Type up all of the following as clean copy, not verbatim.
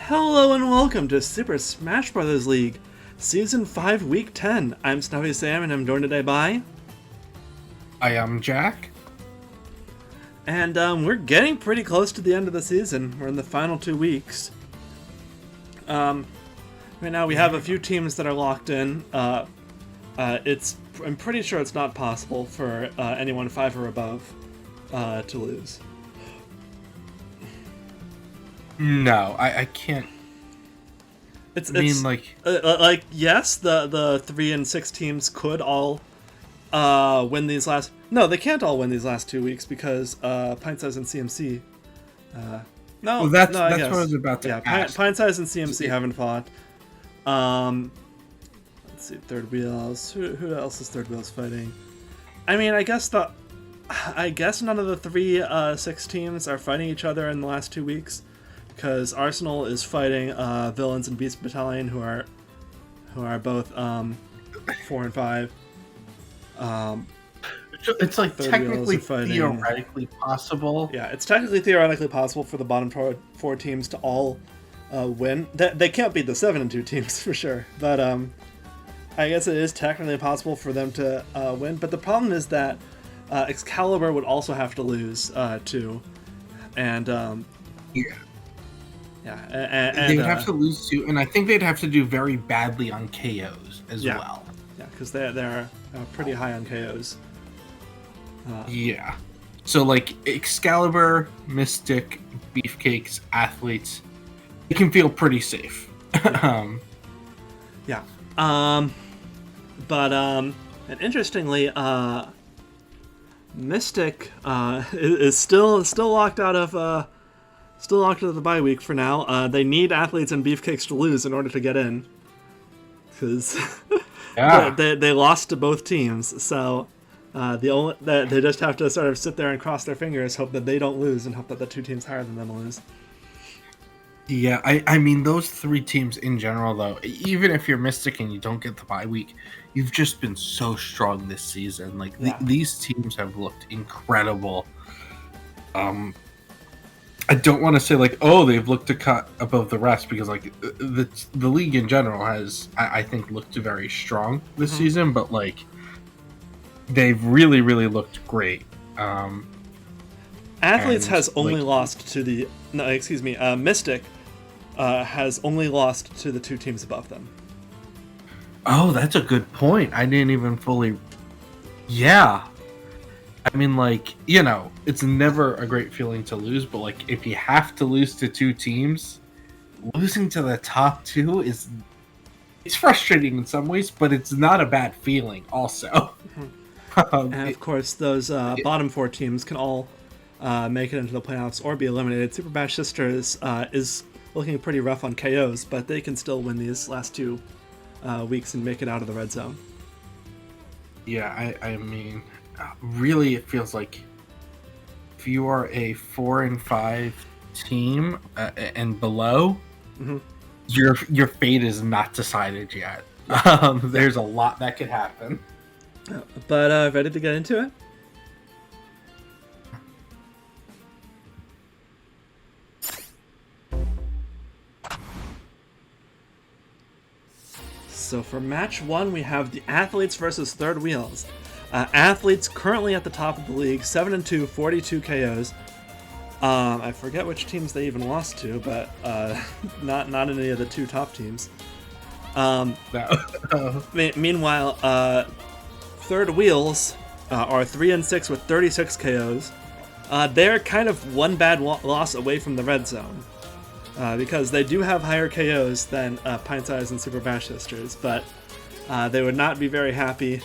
Hello and welcome to Super Smash Bros. League, Season 5, Week 10. I'm Snuffy Sam and I'm joined today by... I am Jack. And we're getting pretty close to the end of the season. We're in the final 2 weeks. Right now we have a few teams that are locked in. I'm pretty sure it's not possible for anyone 5 or above to lose. No, I can't. Yes, the 3 and 6 teams could all win these last. No, they can't all win these last 2 weeks because Pintsize and CMC. Well, that's what I was about to ask. Pintsize and CMC haven't fought. Let's see, Third Wheels. Who else is Third Wheels fighting? I mean, I guess none of the 3-6 teams are fighting each other in the last 2 weeks. Because Arsenal is fighting Villains and Beast Battalion, who are both 4 and 5. It's like technically theoretically possible. Yeah, it's technically theoretically possible for the bottom 4 teams to all win. They can't beat the 7 and 2 teams for sure, but I guess it is technically possible for them to win. But the problem is that Excalibur would also have to lose too, and yeah. Yeah, and they would have to lose too, and I think they'd have to do very badly on KOs as well. Yeah, because they're pretty high on KOs. Yeah. So, like, Excalibur, Mystic, Beefcakes, Athletes, they can feel pretty safe. Yeah. And interestingly, Mystic is still locked out of... Still locked into the bye week for now. They need Athletes and Beefcakes to lose in order to get in. Because they lost to both teams. So they just have to sort of sit there and cross their fingers, hope that they don't lose, and hope that the 2 teams higher than them lose. Yeah, I mean, those 3 teams in general, though, even if you're Mystic and you don't get the bye week, you've just been so strong this season. Like, these teams have looked incredible. I don't want to say, like, oh, they've looked a cut above the rest, because, like, the league in general has, I think, looked very strong this season, but, like, they've really, really looked great. Athletes has only lost to the... No, excuse me. Mystic has only lost to the 2 teams above them. Oh, that's a good point. I didn't even fully... Yeah. I mean, like, you know, it's never a great feeling to lose, but, like, if you have to lose to 2 teams, losing to the top 2 it's frustrating in some ways, but it's not a bad feeling also. And, of course, those bottom 4 teams can all make it into the playoffs or be eliminated. Super Bash Sisters is looking pretty rough on KOs, but they can still win these last 2 weeks and make it out of the red zone. Yeah, I mean... really, it feels like if you are a 4 and 5 team and below, your fate is not decided yet. There's a lot that could happen. But ready to get into it? So for match 1, we have the Athletes versus Third Wheels. Athletes currently at the top of the league, 7 and 2, 42 KOs. I forget which teams they even lost to, but not any of the 2 top teams. Meanwhile, Third Wheels are 3 and 6 with 36 KOs. They're kind of one bad loss away from the red zone, because they do have higher KOs than Pintsize and Super Bash Sisters, but they would not be very happy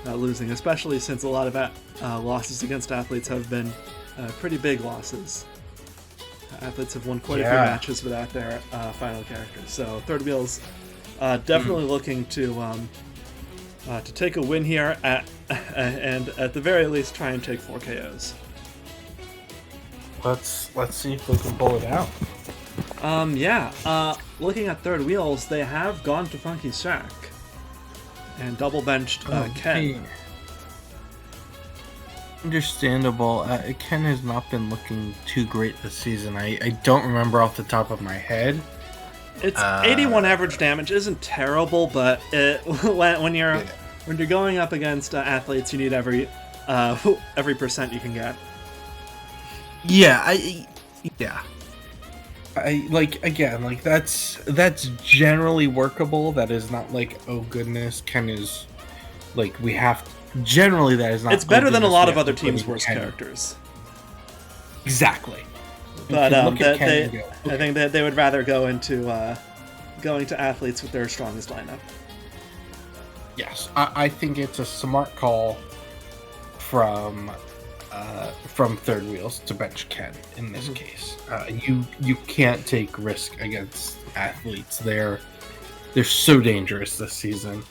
losing, especially since a lot of losses against Athletes have been pretty big losses. Athletes have won quite a few matches without their final characters, so Third Wheels definitely looking to take a win here and at the very least try and take 4 KOs. Let's see if we can pull it out. Looking at Third Wheels, they have gone to Funky Shack and double benched Ken. Understandable. Ken has not been looking too great this season. I don't remember off the top of my head It's 81 average damage. Isn't terrible, but when you're going up against athletes, you need every percent you can get. I like, again, like that's generally workable. That is not like, oh goodness, Ken is like, we have generally that is not. It's better than a lot of other teams' worst characters. Exactly. But I think that they would rather go into going to athletes with their strongest lineup. Yes, I think it's a smart call from third wheels to bench Ken in this case. You can't take risk against athletes. They're so dangerous this season.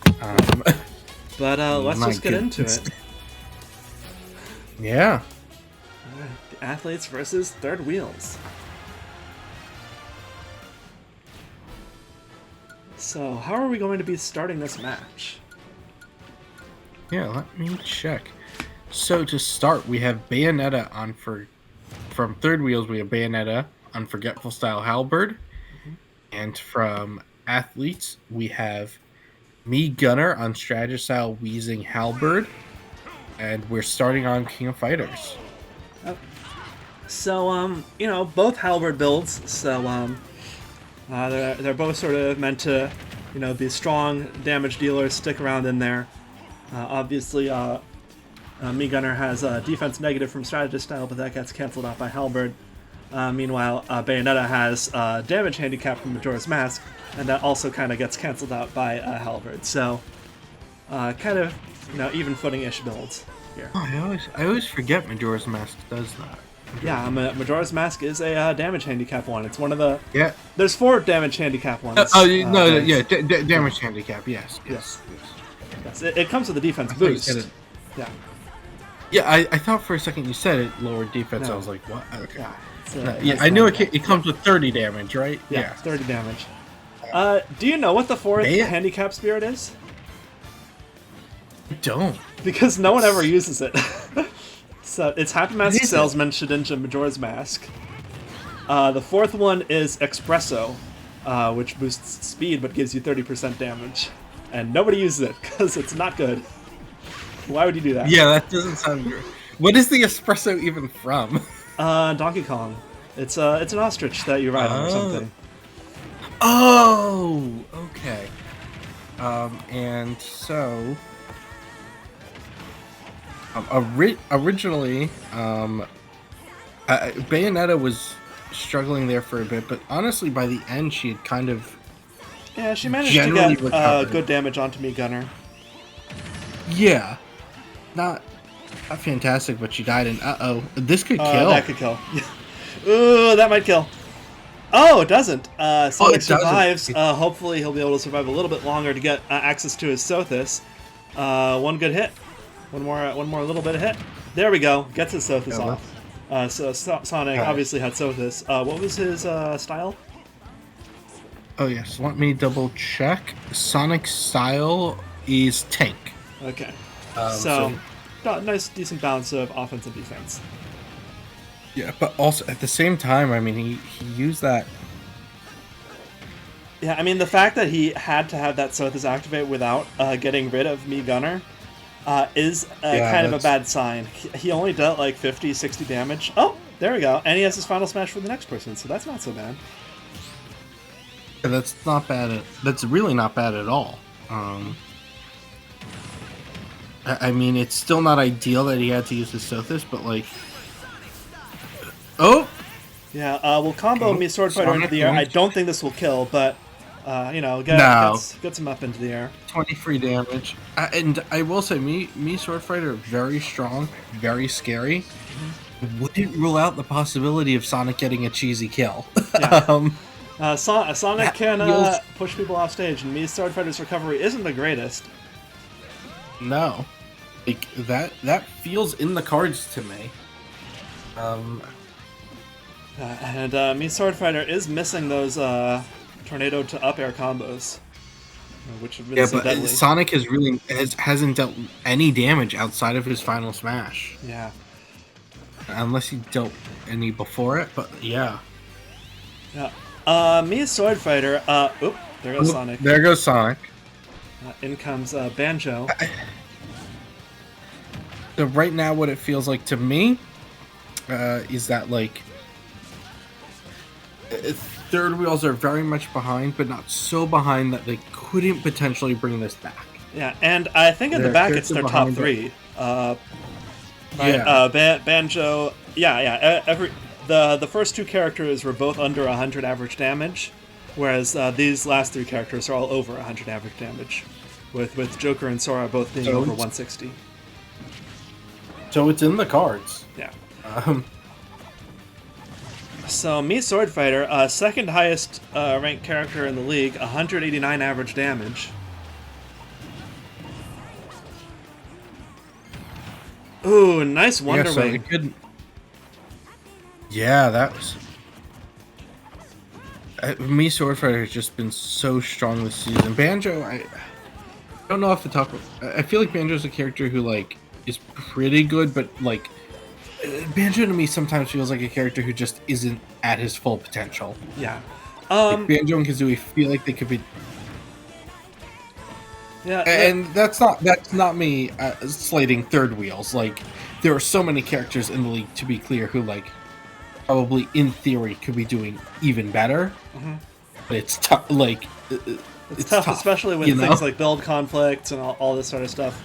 But let's just get into it. Yeah. All right, the athletes versus third wheels. So, how are we going to be starting this match? Yeah, let me check. So to start, we have Bayonetta from third wheels. We have Bayonetta on Forgetful Style Halberd, and from athletes we have Me Gunner on Strategy Style Wheezing Halberd, and we're starting on King of Fighters. So both Halberd builds. So they're both sort of meant to, be strong damage dealers, stick around in there. Obviously, Me Gunner has defense negative from Strategist Style, but that gets canceled out by Halberd. Meanwhile, Bayonetta has damage handicap from Majora's Mask, and that also kind of gets canceled out by Halberd. So, kind of, even footing-ish builds here. Oh, I always forget Majora's Mask does that. Yeah, Majora's Mask is a damage handicap one. It's one of the... Yeah. There's 4 damage handicap ones. Damage handicap, yes. Yes. It comes with a defense boost. Yeah. Yeah, I thought for a second you said it lowered defense. No. I was like, what? Okay. Yeah, I knew it comes with 30 damage, right? Yeah, 30 damage. Do you know what the 4th handicap spirit is? I don't. Because no one ever uses it. So it's Happy Mask Salesman, Shedinja, Majora's Mask. The 4th one is Espresso, which boosts speed but gives you 30% damage. And nobody uses it because it's not good. Why would you do that? Yeah, that doesn't sound good. What is the espresso even from? Donkey Kong. It's an ostrich that you ride on or something. Oh, okay. And so originally, Bayonetta was struggling there for a bit, but honestly, by the end, she had kind of she managed to get good damage onto Me Gunner. Yeah. Not fantastic, but she died, and this could kill. That could kill. Ooh, that might kill. Oh, it doesn't. Sonic survives. Hopefully he'll be able to survive a little bit longer to get access to his Sothis. One good hit. One more little bit of hit. There we go. Gets his Sothis off. So Sonic obviously had Sothis. What was his style? Oh yes, let me double check. Sonic's style is tank. Okay. So nice, decent balance of offense and defense. Yeah, but also at the same time, I mean, he used that. Yeah, I mean, the fact that he had to have that Sothis activate without getting rid of Me Gunner is kind of a bad sign. He only dealt like 50, 60 damage. Oh, there we go. And he has his final smash for the next person, so that's not so bad. Yeah, that's not bad. That's really not bad at all. I mean, it's still not ideal that he had to use his Sothis, but like... Oh! Yeah, we'll combo Me Sword Fighter into the air. I don't think this will kill, but, gets him up into the air. 23 damage. And I will say, Me Sword Fighter, very strong, very scary. Mm-hmm. Wouldn't rule out the possibility of Sonic getting a cheesy kill. Yeah. Sonic can push people off stage, and Me Sword Fighter's recovery isn't the greatest. No, like that feels in the cards to me. And Me Sword Fighter is missing those tornado to up air combos, which have been so deadly. Sonic hasn't dealt any damage outside of his final smash. Yeah, unless he dealt any before it, but yeah. Yeah. Me Sword Fighter. Oop, there goes Sonic. There goes Sonic. In comes Banjo. So right now, what it feels like to me is that like third wheels are very much behind, but not so behind that they couldn't potentially bring this back. Yeah, and I think in the back it's their top three. Banjo. Yeah. The first two characters were both under 100 average damage, whereas these last three characters are all over 100 average damage, with Joker and Sora both being over 160. So it's in the cards. Yeah. So Me Sword Fighter, second highest ranked character in the league, 189 average damage. Ooh, nice Wonder Wing. Yeah, that was... Me Sword Fighter has just been so strong this season. Banjo, I don't know off the top of... I feel like Banjo's a character who, like, is pretty good, but, like... Banjo to me sometimes feels like a character who just isn't at his full potential. Yeah. Like Banjo and Kazooie feel like they could be... Yeah, and that's not me slating third wheels. Like, there are so many characters in the league, to be clear, who, like, probably in theory could be doing even better. Mm-hmm. But it's tough. Like, it's tough, especially with things like build conflicts and all this sort of stuff.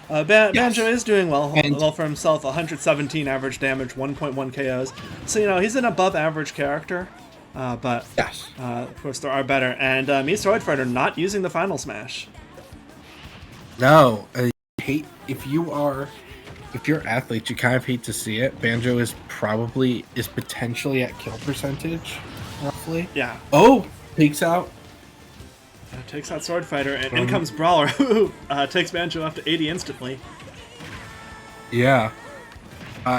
Banjo is doing well for himself. 117 average damage, 1.1 KOs. So he's an above average character. But yes, of course there are better. And Me Sword Fighter not using the final smash. No, I hate if you're athletes, you kind of hate to see it. Banjo is potentially at kill percentage, roughly. Yeah. Oh, takes out Sword Fighter, and in comes Brawler, who takes Banjo up to 80 instantly. Yeah.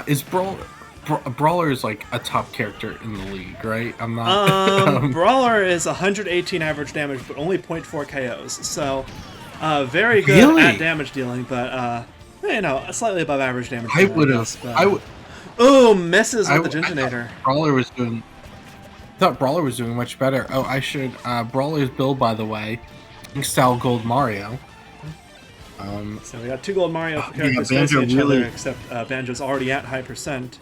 Is Brawler is like a top character in the league, right? I'm not. Brawler is 118 average damage, but only 0.4 KOs. So, very good at damage dealing, but slightly above average damage. I would have. Oh, misses with the Ginginator. I thought Brawler was doing much better. Oh, I should. Brawler's build, by the way, style Gold Mario. So we got two Gold Mario characters facing each other, except Banjo's already at high percent.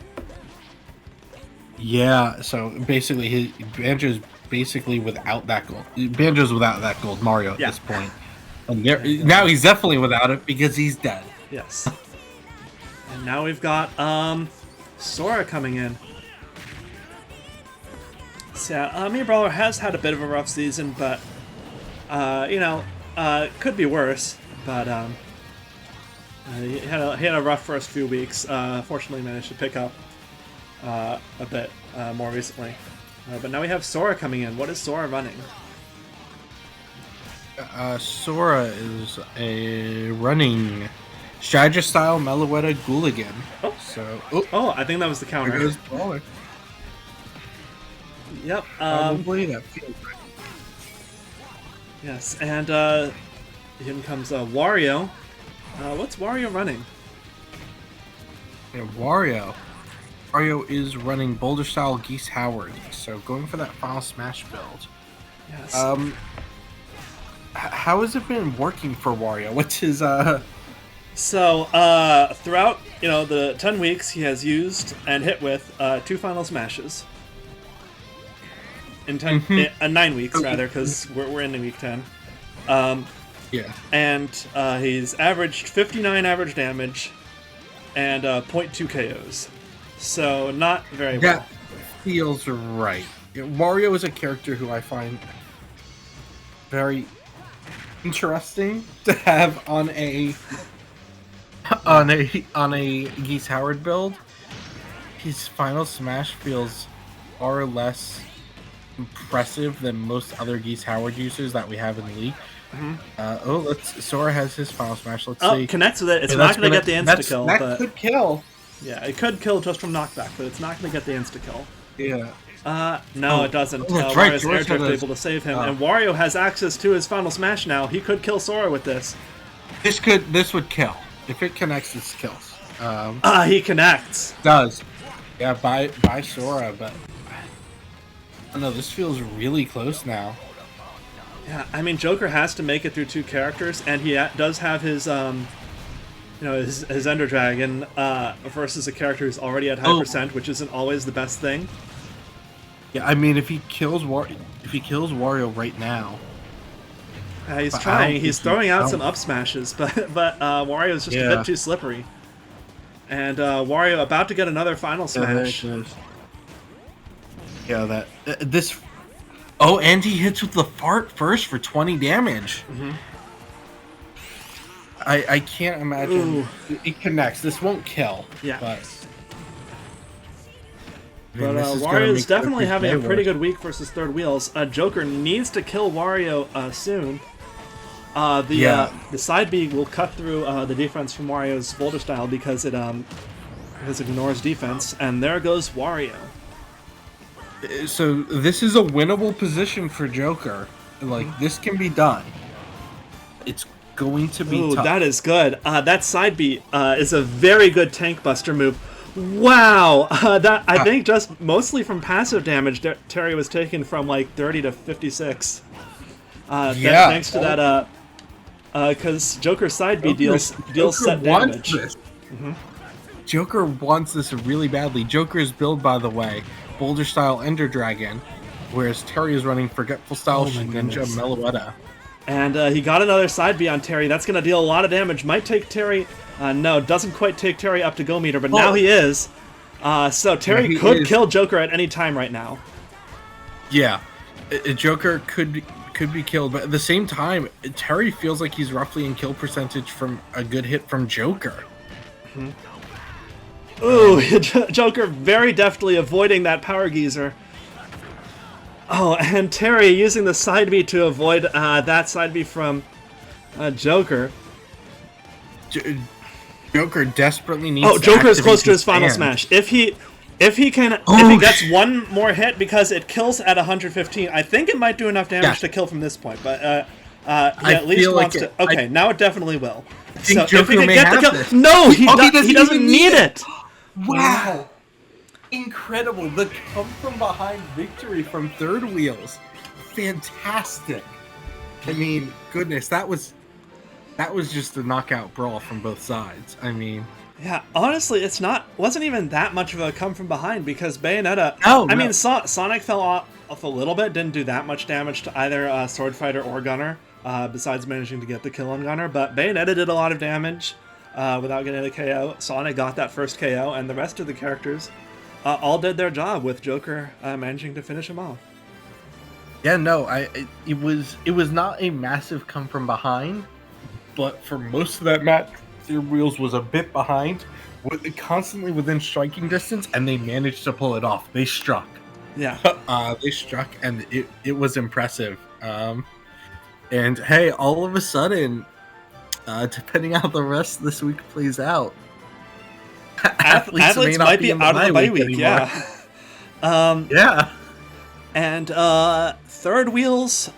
Yeah, so basically, Banjo's basically without that gold. Banjo's without that Gold Mario at this point. And now he's definitely without it because he's dead. Yes. And now we've got Sora coming in. So yeah, Me Brawler has had a bit of a rough season, but could be worse. But he had a rough first few weeks. Fortunately, managed to pick up a bit more recently. But now we have Sora coming in. What is Sora running? Sora is a running strategist style Meloetta Gooligan. Oh, so I think that was the counter. There goes Brawler. Yep. Probably that feels right. Yes, and in comes Wario. What's Wario running? Yeah, Wario is running Boulder style Geese Howard, so going for that Final Smash build. Yes. How has it been working for Wario? What's his So, throughout the 10 weeks, he has used and hit with 2 Final Smashes. In 9 weeks, rather, because we're in week 10. Yeah. And he's averaged 59 average damage and 0.2 KOs. So, not very well. That feels right. Wario is a character who I find very interesting to have on a Geese Howard build. His Final Smash feels far less impressive than most other Geese Howard users that we have in the league. Mm-hmm. Sora has his Final Smash. Let's see. Connects with it. It's not going to get the insta-kill. That could kill. Yeah, it could kill just from knockback, but it's not going to get the insta-kill. Yeah. No, it doesn't. That's right. Wario's air drift able to save him, and Wario has access to his Final Smash now. He could kill Sora with this. This would kill. If it connects, this kills. He connects. Does. Yeah, by Sora, but Oh, no, this feels really close now. Yeah, I mean, Joker has to make it through 2 characters, and he does have his, his Ender Dragon versus a character who's already at high percent, which isn't always the best thing. Yeah, I mean, if he kills Wario right now, he's trying. He's throwing out some up smashes, but Wario's just a bit too slippery. And Wario about to get another final smash. Yeah, this. Oh, and he hits with the fart first for 20 damage. Mm-hmm. I can't imagine. It connects. This won't kill. Yeah. But Wario's definitely having a pretty good week versus third wheels. Joker needs to kill Wario soon. The side B will cut through the defense from Wario's Boulder Style because it ignores defense, and there goes Wario. So this is a winnable position for Joker. Like, this can be done. It's going to be tough. That is good. That side B is a very good tank buster move. Wow! I think just mostly from passive damage, Terry was taken from like 30 to 56. Thanks to that, because Joker's side B deals set damage. Joker wants this really badly. Joker's build, by the way, Boulder Style Ender Dragon, whereas Terry is running Forgetful Style Ninja Meloetta. And he got another side B on Terry. That's going to deal a lot of damage. Might take Terry... no, doesn't quite take Terry up to go meter, but now he is. So Terry could kill Joker at any time right now. Yeah, Joker could be killed, but at the same time, Terry feels like he's roughly in kill percentage from a good hit from Joker. Ooh, Joker very deftly avoiding that power geyser. Oh, and Terry using the side B to avoid that side B from Joker. Joker desperately needs. Oh, Joker is close to his final smash. If he gets one more hit because it kills at 115, I think it might do enough damage to kill from this point. But he at least wants to. Okay, now it definitely will. So if he can get the kill, no, he doesn't need it. Wow. Incredible. The come from behind victory from third wheels. Fantastic. I mean, goodness, that was just a knockout brawl from both sides. I mean, yeah, honestly, wasn't even that much of a come from behind because Bayonetta. I mean, Sonic fell off a little bit, didn't do that much damage to either Sword Fighter or Gunner, besides managing to get the kill on Gunner. But Bayonetta did a lot of damage without getting a KO. Sonic got that first KO, and the rest of the characters all did their job with Joker managing to finish him off. Yeah, no, it was not a massive come from behind, but for most of that match, Third Wheels was a bit behind, constantly within striking distance, and they managed to pull it off. They struck. Yeah. They struck, and it was impressive. And hey, all of a sudden, depending on how the rest of this week plays out, athletes might be out of the bye week. Yeah. Yeah. And Third Wheels,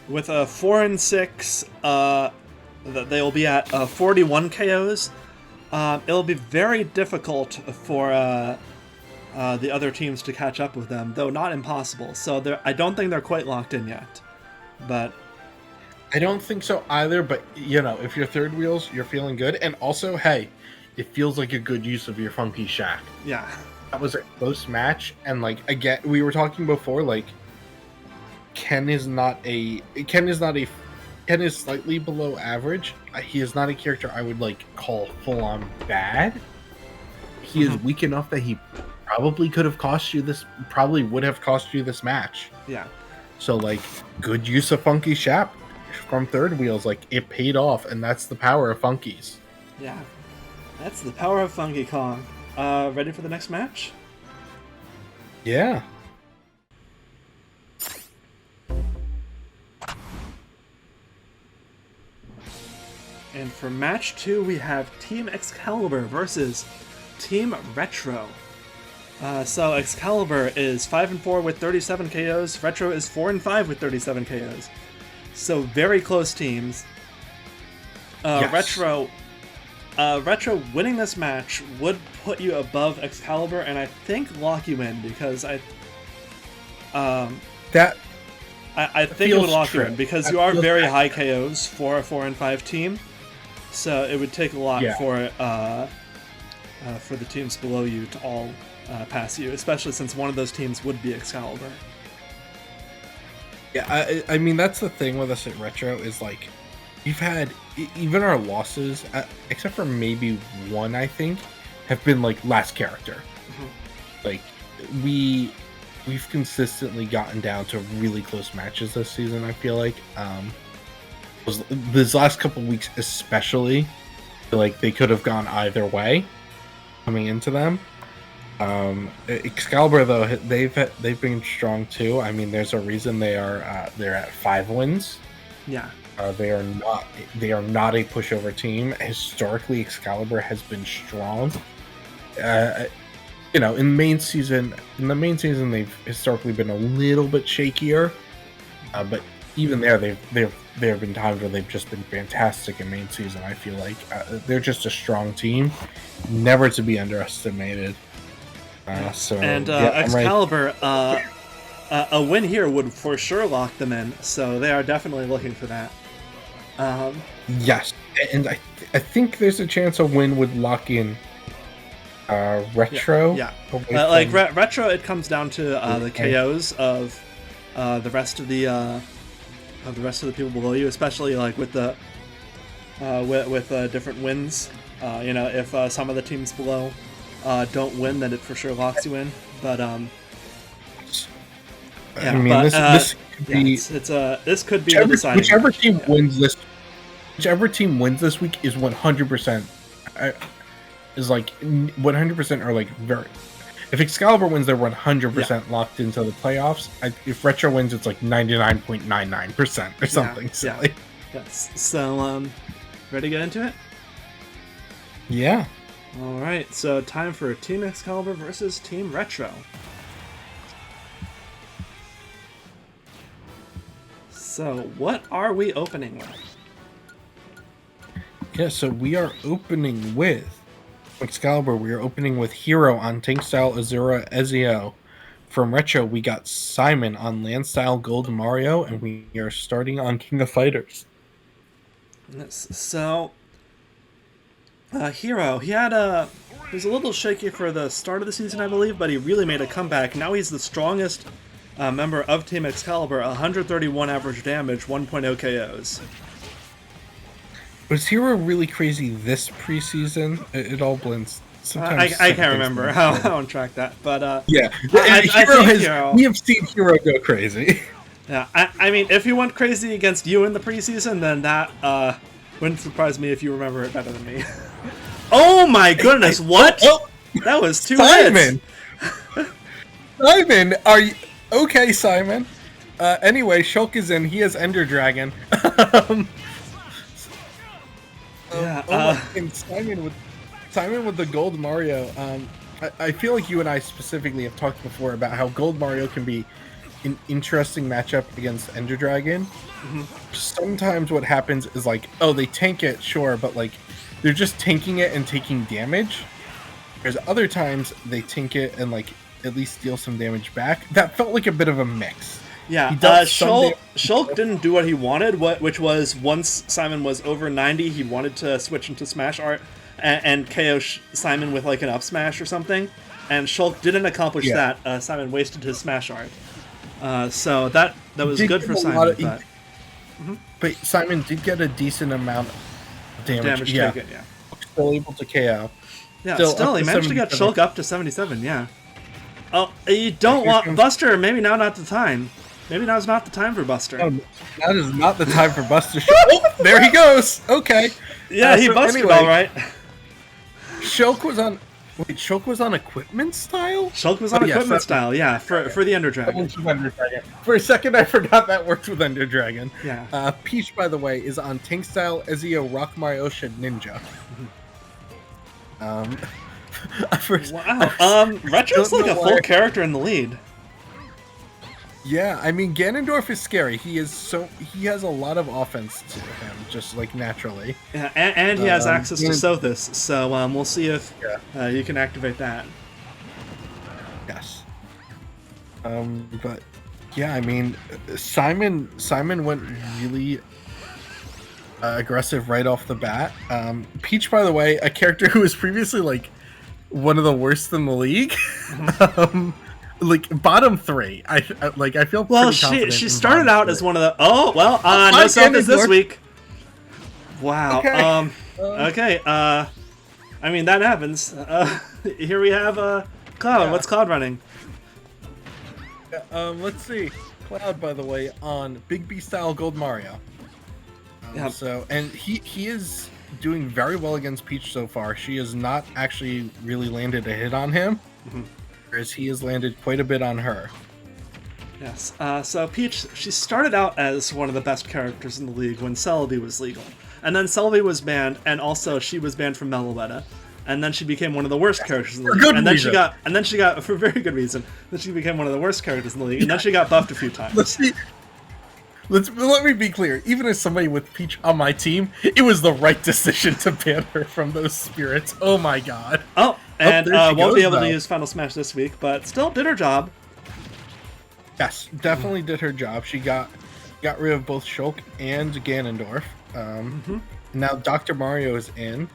with a 4 and 6, they will be at 41 KOs. It'll be very difficult for the other teams to catch up with them, though not impossible. So I don't think they're quite locked in yet. But I don't think so either. But if you're Third Wheels, you're feeling good, and also, hey, it feels like a good use of your Funky Shack. Yeah. That was a close match, and again, we were talking before, Ken is slightly below average. He is not a character I would call full on bad. He is weak enough that he probably would have cost you this match. Yeah. So good use of Funky Shack from Third Wheels, it paid off, and that's the power of Funkies. Yeah. That's the power of Funky Kong. Ready for the next match? Yeah. And for match 2, we have Team Excalibur versus Team Retro. So Excalibur is 5-4 with 37 KOs. Retro is 4-5 with 37 KOs. So very close teams. Yes. Retro winning this match would put you above Excalibur, and I think lock you in because That I think it would feels lock you true. in because That you are feels very high accurate. KOs for a 4 and 5 team. So it would take a lot Yeah. for the teams below you to all pass you, especially since one of those teams would be Excalibur. Yeah, I mean that's the thing with us at Retro is like we've had even our losses, except for maybe one, I think, have been like last character. Like we've consistently gotten down to really close matches this season. I feel like these last couple weeks, especially, like they could have gone either way coming into them. Excalibur though they've been strong too. I mean, there's a reason they're at 5 wins. Yeah. They are not a pushover team. Historically, Excalibur has been strong. In the main season, they've historically been a little bit shakier. But even there, there have been times where they've just been fantastic in main season. I feel like they're just a strong team, never to be underestimated. Excalibur, a win here would for sure lock them in. So they are definitely looking for that. Yes, and I think there's a chance a win would lock in Retro. Yeah. Retro, it comes down to the KOs of the rest of the people below you, especially like with the with different wins. If some of the teams below don't win, then it for sure locks you in. But this could be this could be the deciding. Whichever team wins this week is 100%. Is like 100% are like very. If Excalibur wins, they're 100% locked into the playoffs. If Retro wins, it's like 99.99% or something silly. Yes. So, ready to get into it? Yeah. All right. So, time for Team Excalibur versus Team Retro. So, what are we opening with? Yeah. So we are opening with Excalibur. We are opening with Hero on Tank Style Azura Ezio. From Retro, we got Simon on Land Style Gold Mario, and we are starting on King of Fighters. Yes. So, Hero, he was a little shaky for the start of the season, I believe, but he really made a comeback. Now he's the strongest member of Team Excalibur, 131 average damage, 1.0 KOs. Was Hero really crazy this preseason? It all blends. Sometimes I can't remember how on track that, but yeah, we have seen Hero go crazy. Yeah, I mean, if he went crazy against you in the preseason, then that wouldn't surprise me if you remember it better than me. Oh my goodness! What? That was 2 Simon. hits. Simon, are you okay, Simon? Anyway, Shulk is in. He has Ender Dragon. And Simon with the Gold Mario. I feel like you and I specifically have talked before about how Gold Mario can be an interesting matchup against Ender Dragon. Mm-hmm. Sometimes what happens is like, they tank it, sure, but like they're just tanking it and taking damage. Whereas other times they tank it and like at least deal some damage back. That felt like a bit of a mix. Yeah, Shulk didn't do what he wanted, which was once Simon was over 90, he wanted to switch into Smash Art and KO Simon with like an up smash or something, and Shulk didn't accomplish that. Simon wasted his Smash Art. So that was good for Simon. But Simon did get a decent amount of damage. Taken, Still able to KO. Yeah, still he managed to get Shulk up to 77, yeah. Oh, you don't want Buster, maybe now not the time. Maybe now's not the time for Buster. No, that is not the time for Buster. Oh, there he goes. Okay. Yeah, he busted all right. Shulk was on equipment style? Shulk was on equipment style, yeah, for the Ender Dragon. For a second, I forgot that worked with Ender Dragon. Yeah. Peach, by the way, is on Tank Style Ezio Rock Mariosha Ninja. Wow. Retro's like a full character in the lead. Yeah, I mean Ganondorf is scary. He has a lot of offense to him, just like naturally. Yeah, and he has access to Sothis, so we'll see if you can activate that. Yes. But Yeah, I mean, Simon went really aggressive right off the bat. Peach, by the way, a character who was previously like one of the worst in the league. um, like bottom three. I feel Well, pretty confident. she in started bottom out three. as one of the. Oh well, no selfies this week. Wow. Okay. Okay. I mean that happens. Here we have Cloud. Yeah. What's Cloud running? Let's see. Cloud, by the way, on Big B style Gold Mario. Yeah. So, and he is doing very well against Peach so far. She has not actually really landed a hit on him, whereas he has landed quite a bit on her. Yes. So Peach, she started out as one of the best characters in the league when Celebi was legal, and then Celebi was banned, and also she was banned from Meloetta, and then she became one of the worst characters in the league. And then she got for very good reason. Then she became one of the worst characters in the league, and then she got buffed a few times. Let me be clear. Even as somebody with Peach on my team, it was the right decision to ban her from those spirits. Oh my god. Oh, and won't be able to though. use Final Smash this week, but still did her job. Yes, definitely did her job. She got rid of both Shulk and Ganondorf. Now Dr. Mario is in.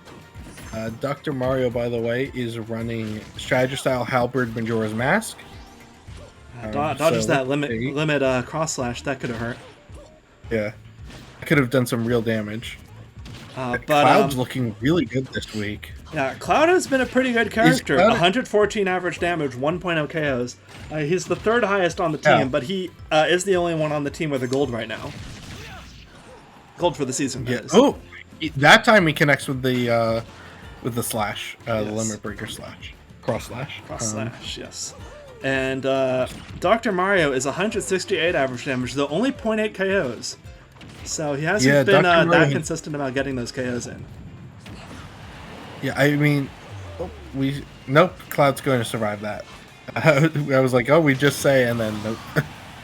Dr. Mario, by the way, is running Strategy Style Halberd Majora's Mask. Dodges so that let's see. limit cross slash. That could have hurt. Yeah, could have done some real damage. But Cloud's looking really good this week. yeah, Cloud has been a pretty good character. Cloud- 114 average damage, 1.0 KOs. He's the third highest on the team, Yeah. but he is the only one on the team with a gold right now. Gold for the season. that is. Oh, that time he connects with the slash, the Yes. limit breaker slash, cross slash. Cross slash, yes. And Dr. Mario is 168 average damage, though only 0.8 KOs. So he hasn't Yeah, been Dr. Mario- that consistent about getting those KOs in. Yeah, I mean, nope. Cloud's going to survive that. I was like, oh, we just say, and then nope.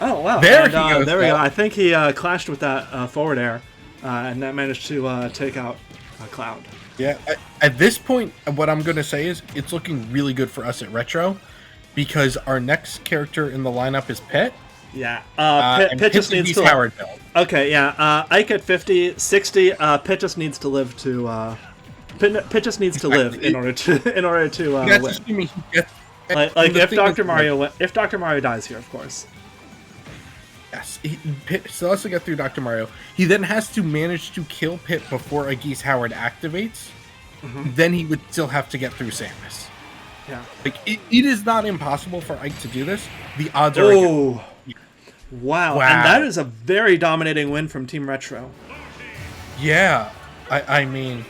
Oh, wow. There And, he goes, There we yeah. go. I think he clashed with that forward air, and that managed to take out Cloud. Yeah, at this point, what I'm going to say is it's looking really good for us at Retro, because our next character in the lineup is Pit. Yeah. And Pit just needs to. Howard build. Okay, yeah. Ike at 50, 60. Pit just needs to live to. Pit just needs to live in order to That's win. assuming he gets. Like and the if thing Dr. is, Mario if Dr. Mario dies here, of course. Yes, Pit still has to get through Dr. Mario. He then has to manage to kill Pit before Aegis Howard activates. Then he would still have to get through Samus. Yeah. Like it is not impossible for Ike to do this. The odds are. Oh. Wow. Wow. And that is a very dominating win from Team Retro. Yeah, I mean,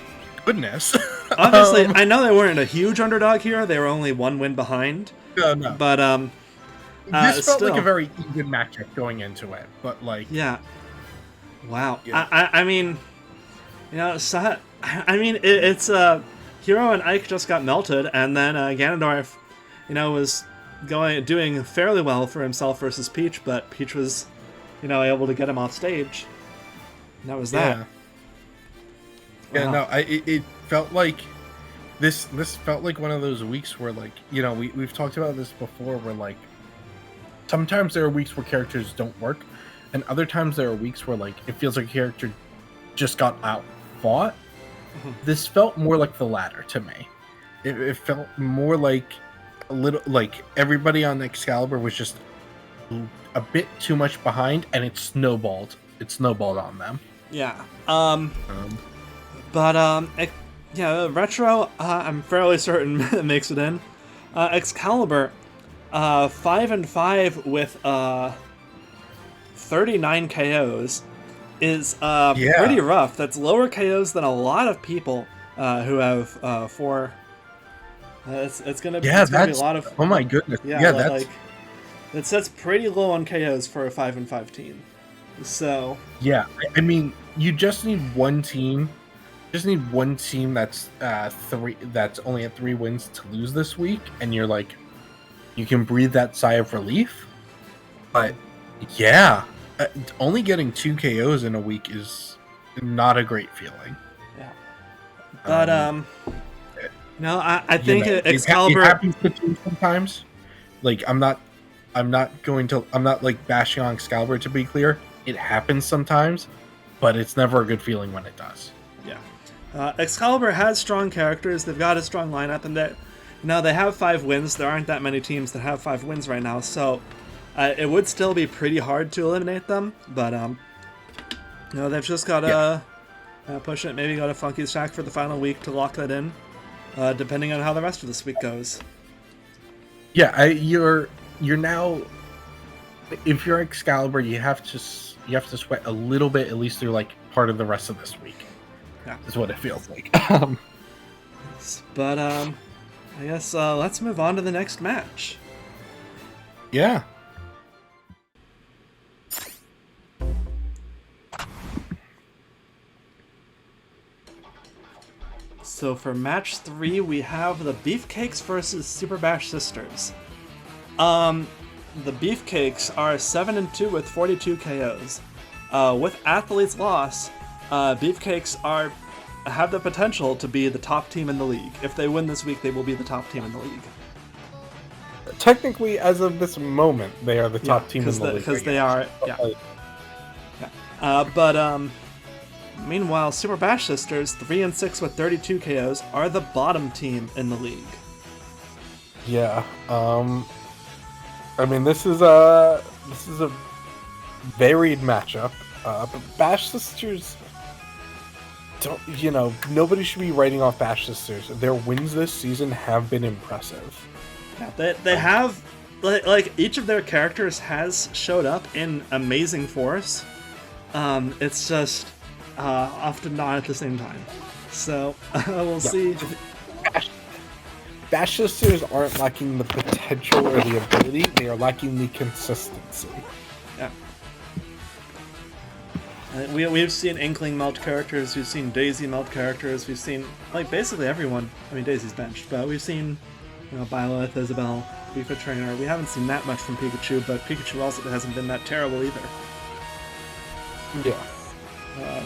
goodness. Obviously, I know they weren't a huge underdog here. They were only one win behind. No. But This felt like still. a very even matchup going into it, but like, Yeah. Wow. Yeah. I mean, you know, it's Hero and Ike just got melted, and then Ganondorf, you know, was doing fairly well for himself versus Peach, but Peach was, you know, able to get him off stage. And that was that. Yeah, Wow. no, it felt like this felt like one of those weeks where, like, you know, we've talked about this before, where like sometimes there are weeks where characters don't work, and other times there are weeks where like it feels like a character just got out fought. This felt more like the latter to me. It felt more like a little like everybody on Excalibur was just a bit too much behind, and it snowballed. It snowballed on them. Yeah. Yeah, Retro, I'm fairly certain makes it in. Excalibur, 5-5 with 39 KOs is pretty rough. That's lower KOs than a lot of people who have 4. It's gonna be a lot of. Oh my goodness! Yeah, that's like it sets pretty low on KOs for a 5-5 team. So yeah. I mean, you just need one team. Just need one team that's that's only at 3 wins to lose this week, and you're like, you can breathe that sigh of relief. But yeah, only getting 2 KOs in a week is not a great feeling. yeah, but no, I think You know, Excalibur. It happens to teams sometimes. Like I'm not I'm not like bashing on Excalibur, to be clear. It happens sometimes, but it's never a good feeling when it does. Yeah. Excalibur has strong characters. They've got a strong lineup, and they have 5 wins. There aren't that many teams that have 5 wins right now, so it would still be pretty hard to eliminate them. But they've just got to push it. Maybe go to Funky Shack for the final week to lock that in, depending on how the rest of this week goes. Yeah, you're now. If you're Excalibur, you have to sweat a little bit, at least through like part of the rest of this week. Yeah, is what it feels like. But I guess let's move on to the next match. Yeah. So for match 3, we have the Beefcakes versus Super Bash Sisters. The Beefcakes are 7-2 with 42 KOs. With Athlete's loss, Beefcakes have the potential to be the top team in the league. If they win this week, they will be the top team in the league. Technically, as of this moment, they are the top team in the league. Because they are, yeah. Meanwhile, Super Bash Sisters, 3-6 with 32 KOs, are the bottom team in the league. Yeah. I mean, this is a varied matchup. But Bash Sisters don't, nobody should be writing off Bash Sisters. Their wins this season have been impressive. Yeah, they have, like each of their characters has showed up in amazing force. It's just often not at the same time. So we'll see. Bash Sisters aren't lacking the potential or the ability, they are lacking the consistency. Yeah. We've seen Inkling melt characters, we've seen Daisy melt characters, we've seen, like, basically everyone. I mean, Daisy's benched, but we've seen, Byleth, Isabelle, Beefcakes Trainer. We haven't seen that much from Pikachu, but Pikachu also hasn't been that terrible either. Yeah. Yeah,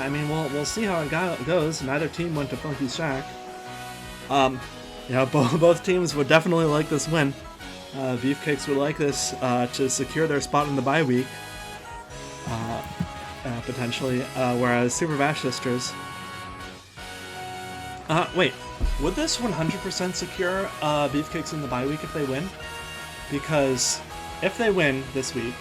I mean, we'll see how it goes. Neither team went to Funky Shack. Both teams would definitely like this win. Beefcakes would like this to secure their spot in the bye week, potentially. Whereas Super Bash Sisters. Wait, would this 100% secure Beefcakes in the bye week if they win? Because if they win this week,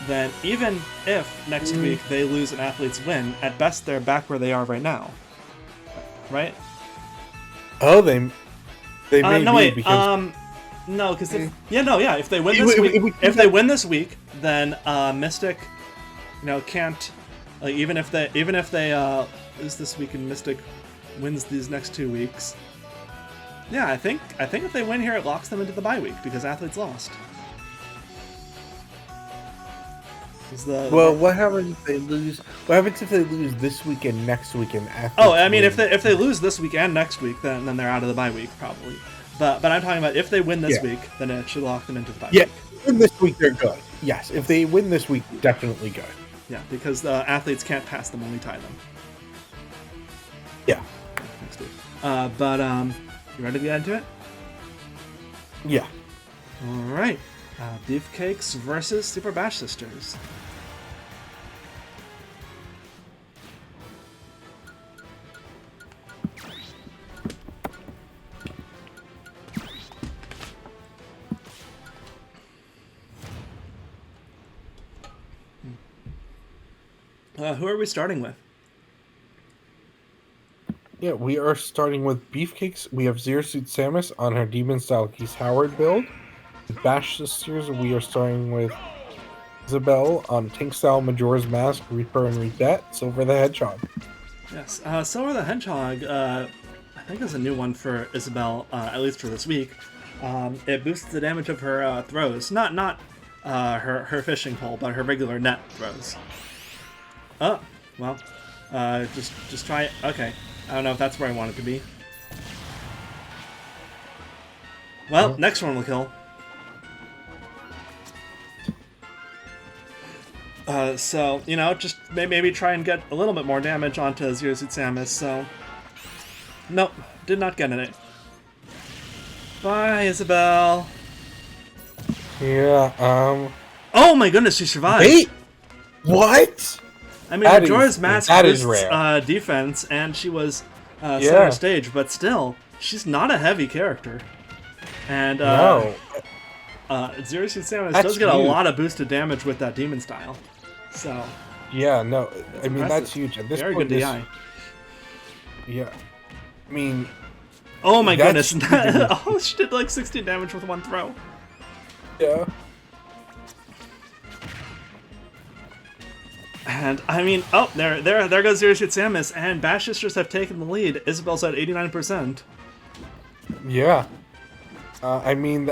then even if next week they lose an Athlete's win, at best they're back where they are right now. Right? Oh, they may no, be wait. because No, because if they win this week, they win this week, then Mystic, can't. Like, even if they lose this week and Mystic wins these next 2 weeks. Yeah, I think if they win here, it locks them into the bye week because Athletes lost. What happens if they lose? What happens if they lose this week and next week and Athletes? Oh, I mean, if they lose this week and next week, then they're out of the bye week probably. But I'm talking about if they win this week, then it should lock them into the bye week. Yeah, if they win this week, they're good. Yes, if they win this week, definitely good. Yeah, because the Athletes can't pass them, only tie them. Yeah. Next week. You ready to get into it? Yeah. All right. Beefcakes versus Super Bash Sisters. Who are we starting with? Yeah, we are starting with Beefcakes. We have Zero Suit Samus on her Demon Style Keith Howard build. With Bash Sisters, we are starting with Isabelle on Tank Style Majora's Mask, Reaper and Redet, Silver the Hedgehog. Yes, Silver the Hedgehog, I think is a new one for Isabelle, at least for this week. It boosts the damage of her throws. Not her fishing pole, but her regular net throws. Oh, well, just try it. Okay, I don't know if that's where I want it to be. Well, next one will kill. So, just maybe try and get a little bit more damage onto Zero Suit Samus, so... Nope, did not get in it. Bye, Isabelle. Yeah. Oh my goodness, she survived. Wait. What? I mean, That Majora's is- Mask that is boosts rare. defense, and she was Yeah. center stage, but still, she's not a heavy character. And No. Zero Suit Samus That's does get a huge. lot of boosted damage with that demon style. So, Yeah. No. I mean, impressive. that's huge. At this Very point, good DI. Yeah. I mean, Oh my That's goodness. huge. Oh, she did like 16 damage with one throw. yeah. And I mean, oh, there goes Zero Suit Samus, and Bash Sisters have taken the lead. Isabel's at 89%. Yeah. I mean,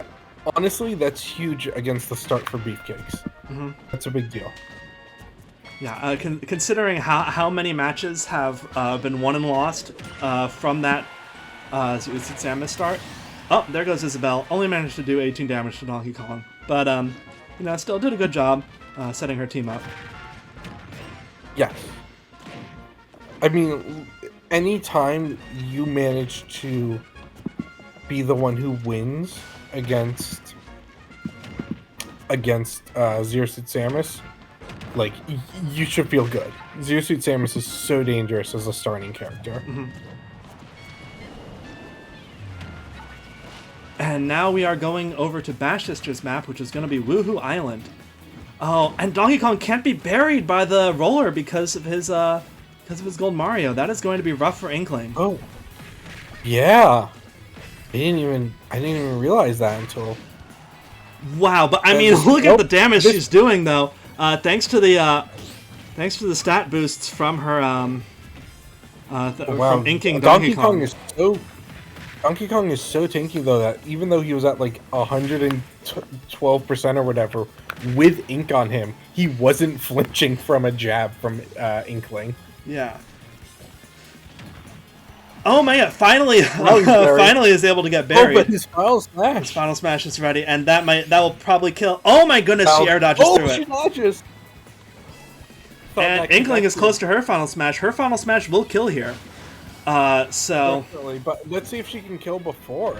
honestly, that's huge against the start for Beefcakes. Mm-hmm. That's a big deal. Yeah, considering how many matches have been won and lost from that Zero Suit Samus start. Oh, there goes Isabel. Only managed to do 18 damage to Donkey Kong, but still did a good job setting her team up. Yes. I mean, anytime you manage to be the one who wins against Zero Suit Samus, like, you should feel good. Zero Suit Samus is so dangerous as a starting character. Mm-hmm. And now we are going over to Bash Sisters map, which is going to be Woohoo Island. Oh, and Donkey Kong can't be buried by the roller because of his Gold Mario. That is going to be rough for Inkling. Oh, yeah. I didn't even realize that until. Wow, but I mean, look at the damage she's doing though. Thanks to the stat boosts from her from inking Donkey Kong. Donkey Kong is so tanky though that even though he was at like 112% or whatever with ink on him, he wasn't flinching from a jab from Inkling. Yeah. Oh my god! Finally, buried. finally is able to get buried. Oh, but his final smash. His final smash is ready, and that will probably kill. Oh my goodness! She air dodges through she it. dodges. And Inkling is close to her final smash. Her final smash will kill here. So Definitely, but let's see if she can kill before.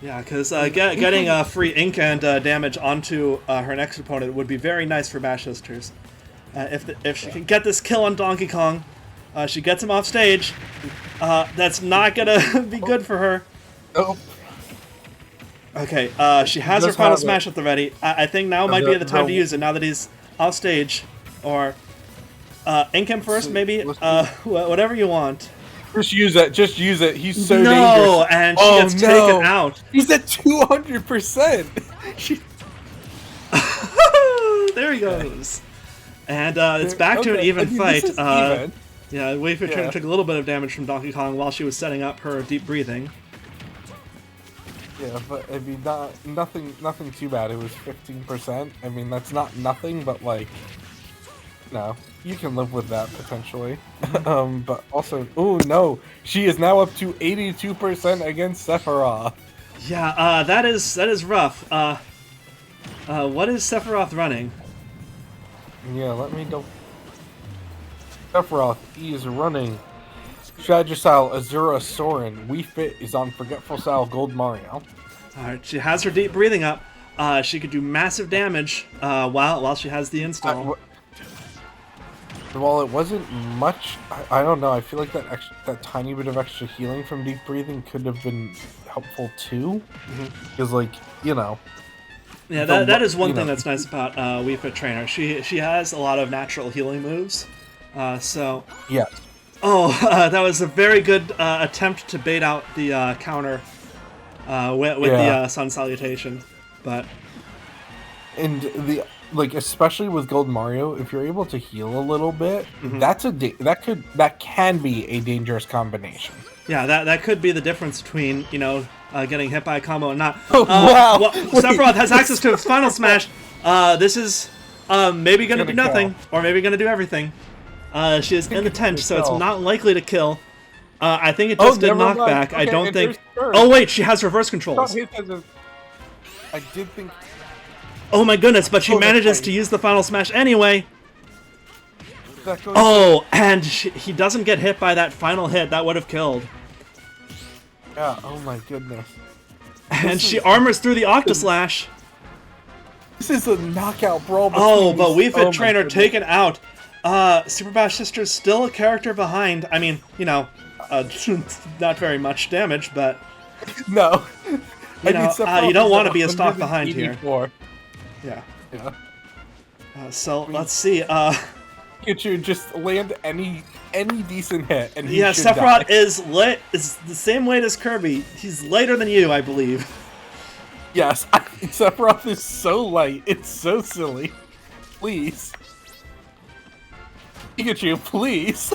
yeah, because getting free ink and damage onto her next opponent would be very nice for Bash Sisters. If she can get this kill on Donkey Kong, she gets him off stage. That's not gonna be good for her. Oh. Okay, she has her Just final have smash at the ready. I think now might be the time to use it, now that he's off stage. Or, ink him first, maybe? Whatever you want. Just use it. Just use it. He's so No, dangerous. and she gets taken out. He's at 200%. There he goes. And it's back to an even fight. This is even. Yeah, Wii Fit Trainer took a little bit of damage from Donkey Kong while she was setting up her deep breathing. Yeah, but I mean, nothing too bad. It was 15%. I mean, that's not nothing, but like, no, you can live with that potentially. But also, oh no, she is now up to 82% against Sephiroth. Yeah, that is rough. What is Sephiroth running? Yeah, let me double. Sephiroth, he is running Strategy Style Azura Soren. Wii Fit is on Forgetful Style Gold Mario. Alright, she has her deep breathing up. She could do massive damage while she has the install. While it wasn't much, I don't know. I feel like that tiny bit of extra healing from deep breathing could have been helpful too. Because, like, you know. Yeah, that is one thing that's nice about Wii Fit Trainer. She has a lot of natural healing moves. So. Yeah. Oh, that was a very good attempt to bait out the counter with the Sun Salutation, but. And especially with Gold Mario, if you're able to heal a little bit, that can be a dangerous combination. Yeah, that could be the difference between getting hit by a combo and not. Wow! Well, Sephiroth has access to his final smash. This is maybe gonna do nothing, or maybe gonna do everything. She is in the tent, so it's not likely to kill. I think it just did knockback. Okay, I don't think. Oh wait, she has reverse controls. I did think. Oh my goodness! But she manages to use the final smash anyway. Oh, and he doesn't get hit by that final hit. That would have killed. Yeah. Oh my goodness. And she armors through the Octoslash. This is a knockout brawl. Oh, but Wii Fit Trainer taken out. Super Bash Sister's still a character behind. I mean, you know, not very much damage, but no. You don't want to be a stock behind here. Yeah. Yeah. So let's see. Pikachu just land any decent hit, and he should Sephiroth die. is the same weight as Kirby. He's lighter than you, I believe. Yes, Sephiroth is so light. It's so silly. Please, Pikachu, please,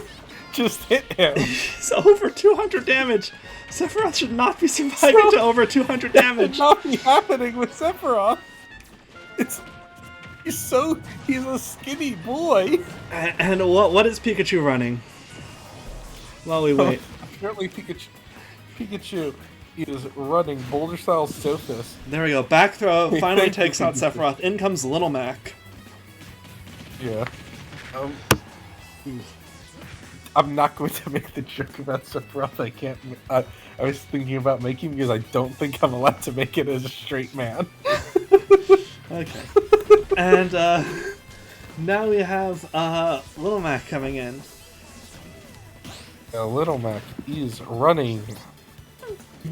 just hit him. He's over 200 damage. Sephiroth should not be surviving to over 200 damage. That should not be happening with Sephiroth. He's a skinny boy. And what is Pikachu running? While we wait. Apparently Pikachu is running Boulder Style Sophist. There we go. Back throw finally takes out Sephiroth. In comes Little Mac. Yeah. I'm not going to make the joke about Sephiroth. I can't. I was thinking about making because I don't think I'm allowed to make it as a straight man. Okay. And now we have Little Mac coming in. Little Mac is running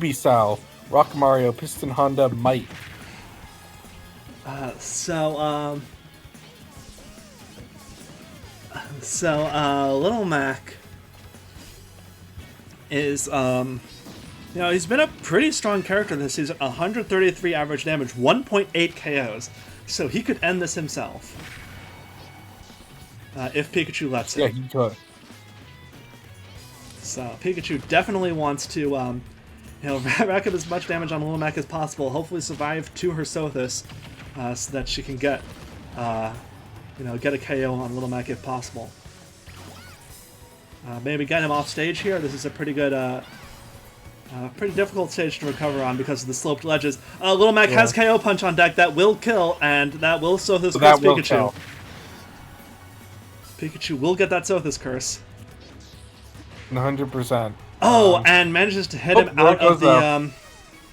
B style Rock Mario Piston Honda Might. Little Mac is he's been a pretty strong character this season. 133 average damage, 1.8 KOs. So he could end this himself. If Pikachu lets him. Yeah, he could. So Pikachu definitely wants to rack up as much damage on Little Mac as possible, hopefully survive to her Sothis, so that she can get get a KO on Little Mac if possible. Maybe get him off stage here. This is a pretty good pretty difficult stage to recover on because of the sloped ledges. Little Mac has KO Punch on deck that will kill, and that will Sothis curse Pikachu. Pikachu will get that Sothis curse. 100%. Oh, and manages to hit him out of the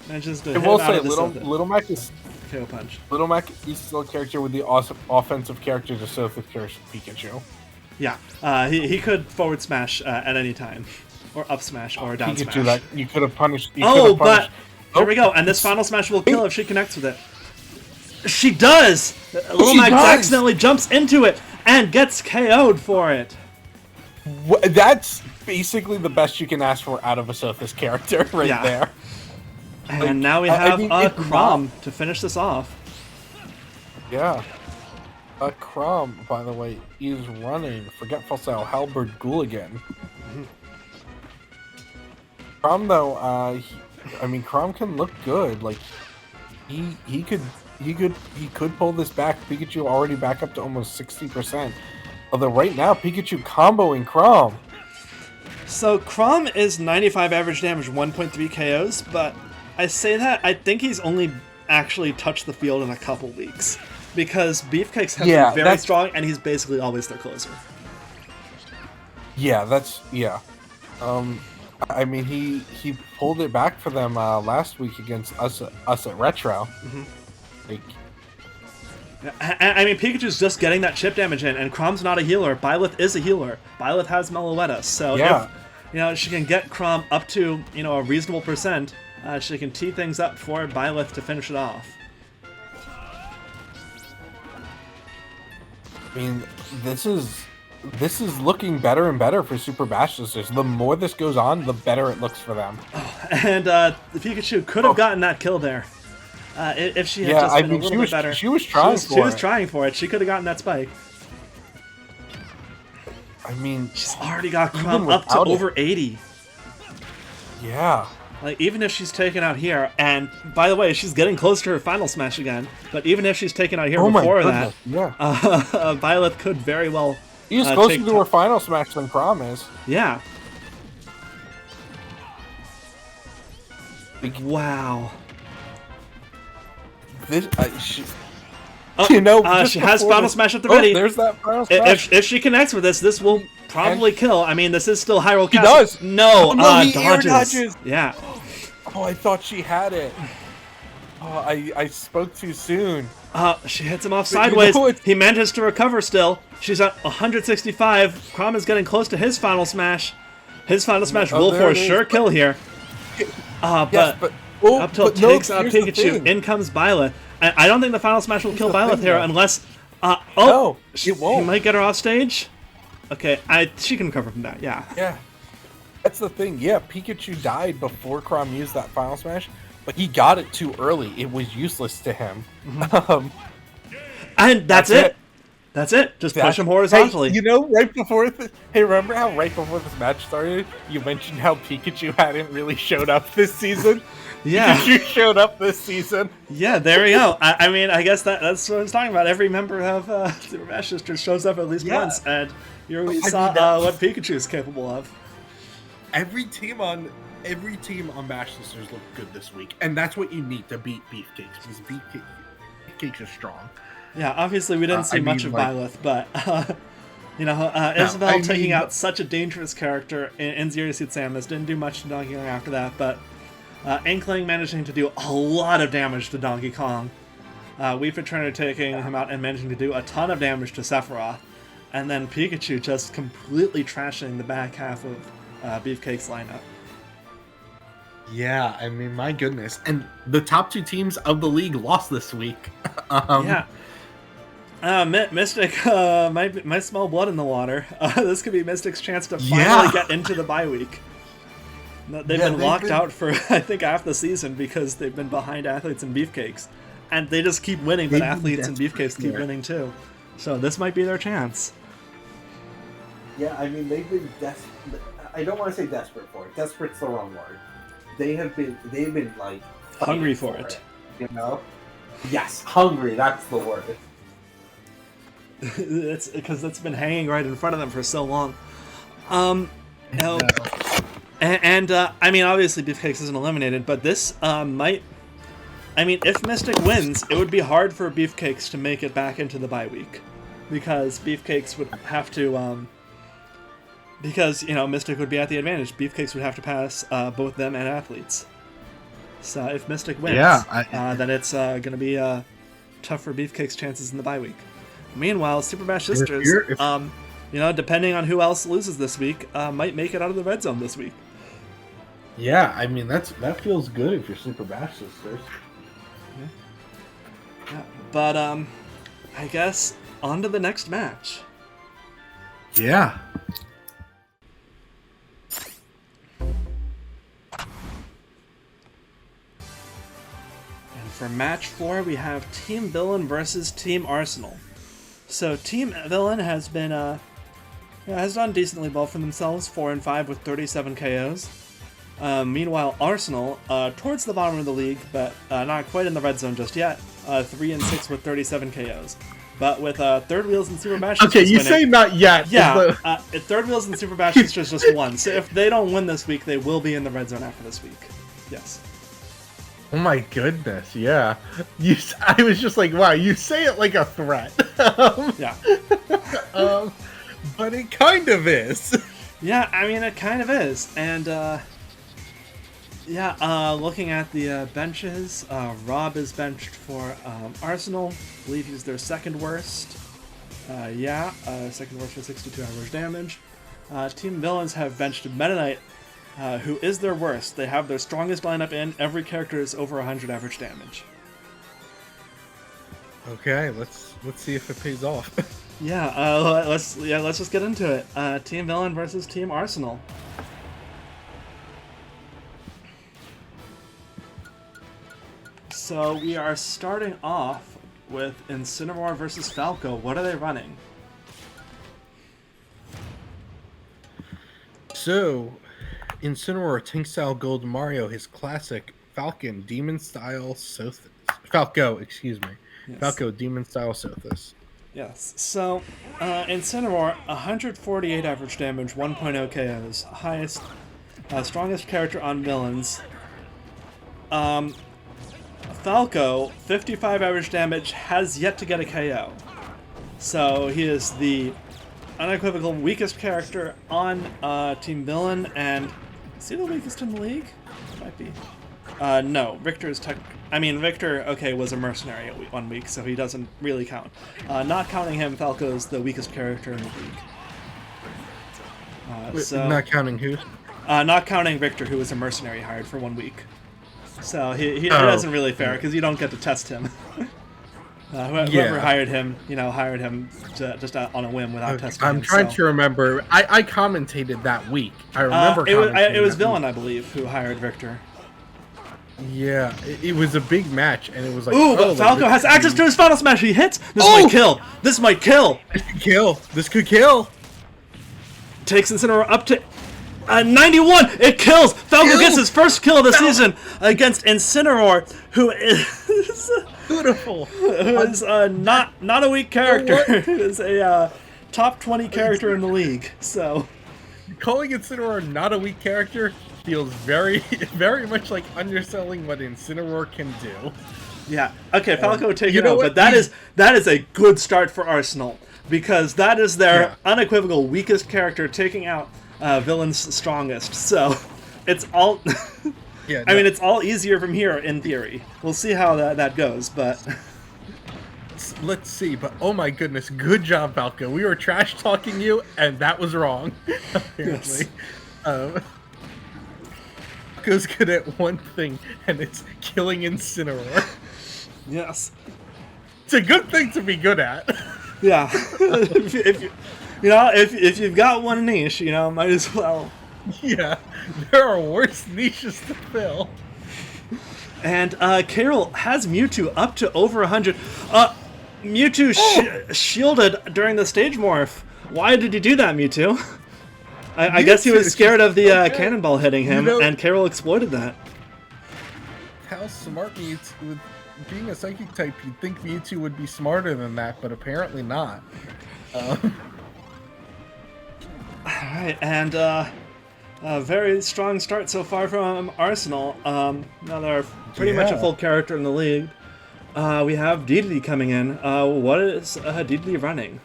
Little Mac is KO Punch. Little Mac is still a character with the awesome offensive character to Sothis curse Pikachu. Yeah, he could forward smash at any time. Or up smash, or down Pikachu, smash. that you could have punished. But here we go, and this final smash will kill if she connects with it. She does! Little Mac accidentally jumps into it and gets KO'd for it. That's basically the best you can ask for out of a Sothis character there. And now we have Chrom to finish this off. Yeah. Chrom, by the way, is running Forgetful Cell Halberd Ghoul-again. Chrom, though, Chrom can look good. Like, he could pull this back. Pikachu already back up to almost 60%. Although right now, Pikachu comboing Chrom. So Chrom is 95 average damage, 1.3 KOs, but I say that, I think he's only actually touched the field in a couple weeks. Because Beefcakes has been very strong, and he's basically always their closer. Yeah, I mean, he pulled it back for them last week against us at Retro. Mm-hmm. I mean, Pikachu's just getting that chip damage in, and Chrom's not a healer. Byleth is a healer. Byleth has Meloetta, so if she can get Chrom up to a reasonable percent, she can tee things up for Byleth to finish it off. I mean, this is looking better and better for Super Bash Sisters. The more this goes on, the better it looks for them. And the Pikachu could have gotten that kill there. If she had just been a little bit better. She was trying for it. She was trying for it. She could have gotten that spike. I mean, she's already got Chrom up to over 80. Yeah. Like, even if she's taken out here, and by the way, she's getting close to her final smash again, but even if she's taken out here before that, Byleth could very well He's closer to her final smash than Chrom is. Yeah. Wow. This, she has final smash at the ready. There's that final smash. If she connects with this will probably kill. I mean, this is still Hyrule Castle. He does. No, he dodges. air dodges. Yeah. Oh, I thought she had it. Oh, I spoke too soon. She hits him off But you sideways. know what? He manages to recover still. She's at 165. Crom is getting close to his final smash. His final smash will there for it is. sure kill here. Yes, But but up tilt no, takes out here's the Pikachu. thing. In comes Byleth. I don't think the final smash will kill the Byleth thing, here though. unless... No, it won't. He might get her off stage. Okay, she can recover from that, yeah. Yeah. That's the thing. Yeah, Pikachu died before Chrom used that final smash, but he got it too early. It was useless to him. And that's it. That's it. Just push him horizontally. Hey, you know, right before hey, remember how right before this match started, you mentioned how Pikachu hadn't really showed up this season? Yeah. Pikachu showed up this season. Yeah, there we go. I mean, I guess that's what I was talking about. Every member of Super Smash Sisters shows up at least once, and you really saw what Pikachu is capable of. Every team on Bash Sisters looked good this week, and that's what you need to beat Beefcakes, because Beefcakes are strong. Yeah, obviously we didn't see much of Byleth, but Isabelle I mean, taking out such a dangerous character in Zero Suit Samus didn't do much to Donkey Kong after that, but Inkling managing to do a lot of damage to Donkey Kong. Wii Fit Trainer taking him out and managing to do a ton of damage to Sephiroth, and then Pikachu just completely trashing the back half of Beefcake's lineup. Yeah, I mean, my goodness. And the top two teams of the league lost this week. Mystic might smell blood in the water. This could be Mystic's chance to finally get into the bye week. They've been locked out for, I think, half the season because they've been behind Athletes and Beefcakes. And they just keep winning, but Athletes and Beefcakes keep winning too. So this might be their chance. Yeah, I mean, they've been desperate. I don't want to say desperate for it. Desperate's the wrong word. They've been like Hungry for it. You know? Yes, hungry. That's the word. It's because it's been hanging right in front of them for so long. I mean, obviously Beefcakes isn't eliminated, but this might. I mean, if Mystic wins, it would be hard for Beefcakes to make it back into the bye week, because Beefcakes would have to. Because, Mystic would be at the advantage. Beefcakes would have to pass both them and Athletes. So if Mystic wins, then it's going to be tough for Beefcake's chances in the bye week. Meanwhile, Super Smash Sisters, depending on who else loses this week, might make it out of the red zone this week. Yeah, I mean, that feels good if you're Super Bash Sisters. Yeah. But, I guess, on to the next match. Yeah. For match 4, we have Team Villain versus Team Arsenal. So Team Villain has been has done decently well for themselves, 4-5 with 37 KOs. Meanwhile, Arsenal towards the bottom of the league, but not quite in the red zone just yet, 3-6 with 37 KOs. But with Third Wheels and Super Bash Sisters you winning, say not yet. Yeah, Third Wheels and Super Bash Sisters just won. So if they don't win this week, they will be in the red zone after this week. Yes. Oh my goodness, yeah. I was just like, wow, you say it like a threat. Yeah. But it kind of is. Yeah, I mean, it kind of is. And, looking at the benches, Rob is benched for Arsenal. I believe he's their second worst. Second worst for 62 average damage. Team Villains have benched Meta Knight, who is their worst. They have their strongest lineup in. Every character is over 100 average damage. Okay, let's see if it pays off. Let's just get into it. Team Villain versus Team Arsenal. So we are starting off with Incineroar versus Falco. What are they running? So, Incineroar, Tank Style Gold Mario, his classic Falcon, Demon Style Sothis. Falco, excuse me. Yes. Falco, Demon Style Sothis. Yes. So, Incineroar, 148 average damage, 1.0 KOs. Highest, strongest character on villains. Falco, 55 average damage, has yet to get a KO. So, he is the unequivocal weakest character on Team Villain, and is he the weakest in the league? Might be. No, Victor's Victor, okay, was a mercenary at 1 week, so he doesn't really count. Not counting him, Falco's the weakest character in the league. Not counting who? Not counting Victor, who was a mercenary hired for 1 week. So he doesn't really fare, because you don't get to test him. Whoever hired him, hired him just on a whim without testing him. I'm trying to remember. I commentated that week. I remember it was Villain, I believe, who hired Victor. Yeah, it was a big match, and it was like... Ooh, but Falco has access to his Final Smash. He hits. This might kill. This might kill. This could kill. Takes Incineroar up to 91. It kills. Falco gets his first kill of the season against Incineroar, who is beautiful. Who is not a weak character. Who is a top 20 character in the league. So calling Incineroar not a weak character feels very, very much like underselling what Incineroar can do. Yeah. Okay, Falco take it out, but that is a good start for Arsenal, because that is their unequivocal weakest character taking out Villain's strongest. So it's all it's all easier from here in theory. We'll see how that goes, but let's see. But oh my goodness, good job, Falco. We were trash talking you, and that was wrong. Apparently. Yes. Falco's good at one thing, and it's killing Incineroar. Yes. It's a good thing to be good at. Yeah. if you've got one niche, might as well. Yeah. There are worse niches to fill. And Carol has Mewtwo up to over 100. Mewtwo shielded during the stage morph. Why did you do that, Mewtwo? I guess he was scared of the cannonball hitting him, and Carol exploited that. How smart Mewtwo, with being a psychic type, you'd think Mewtwo would be smarter than that, but apparently not. Alright, and a very strong start so far from Arsenal. Now they're pretty much a full character in the league. We have Dedede coming in. What is Dedede running?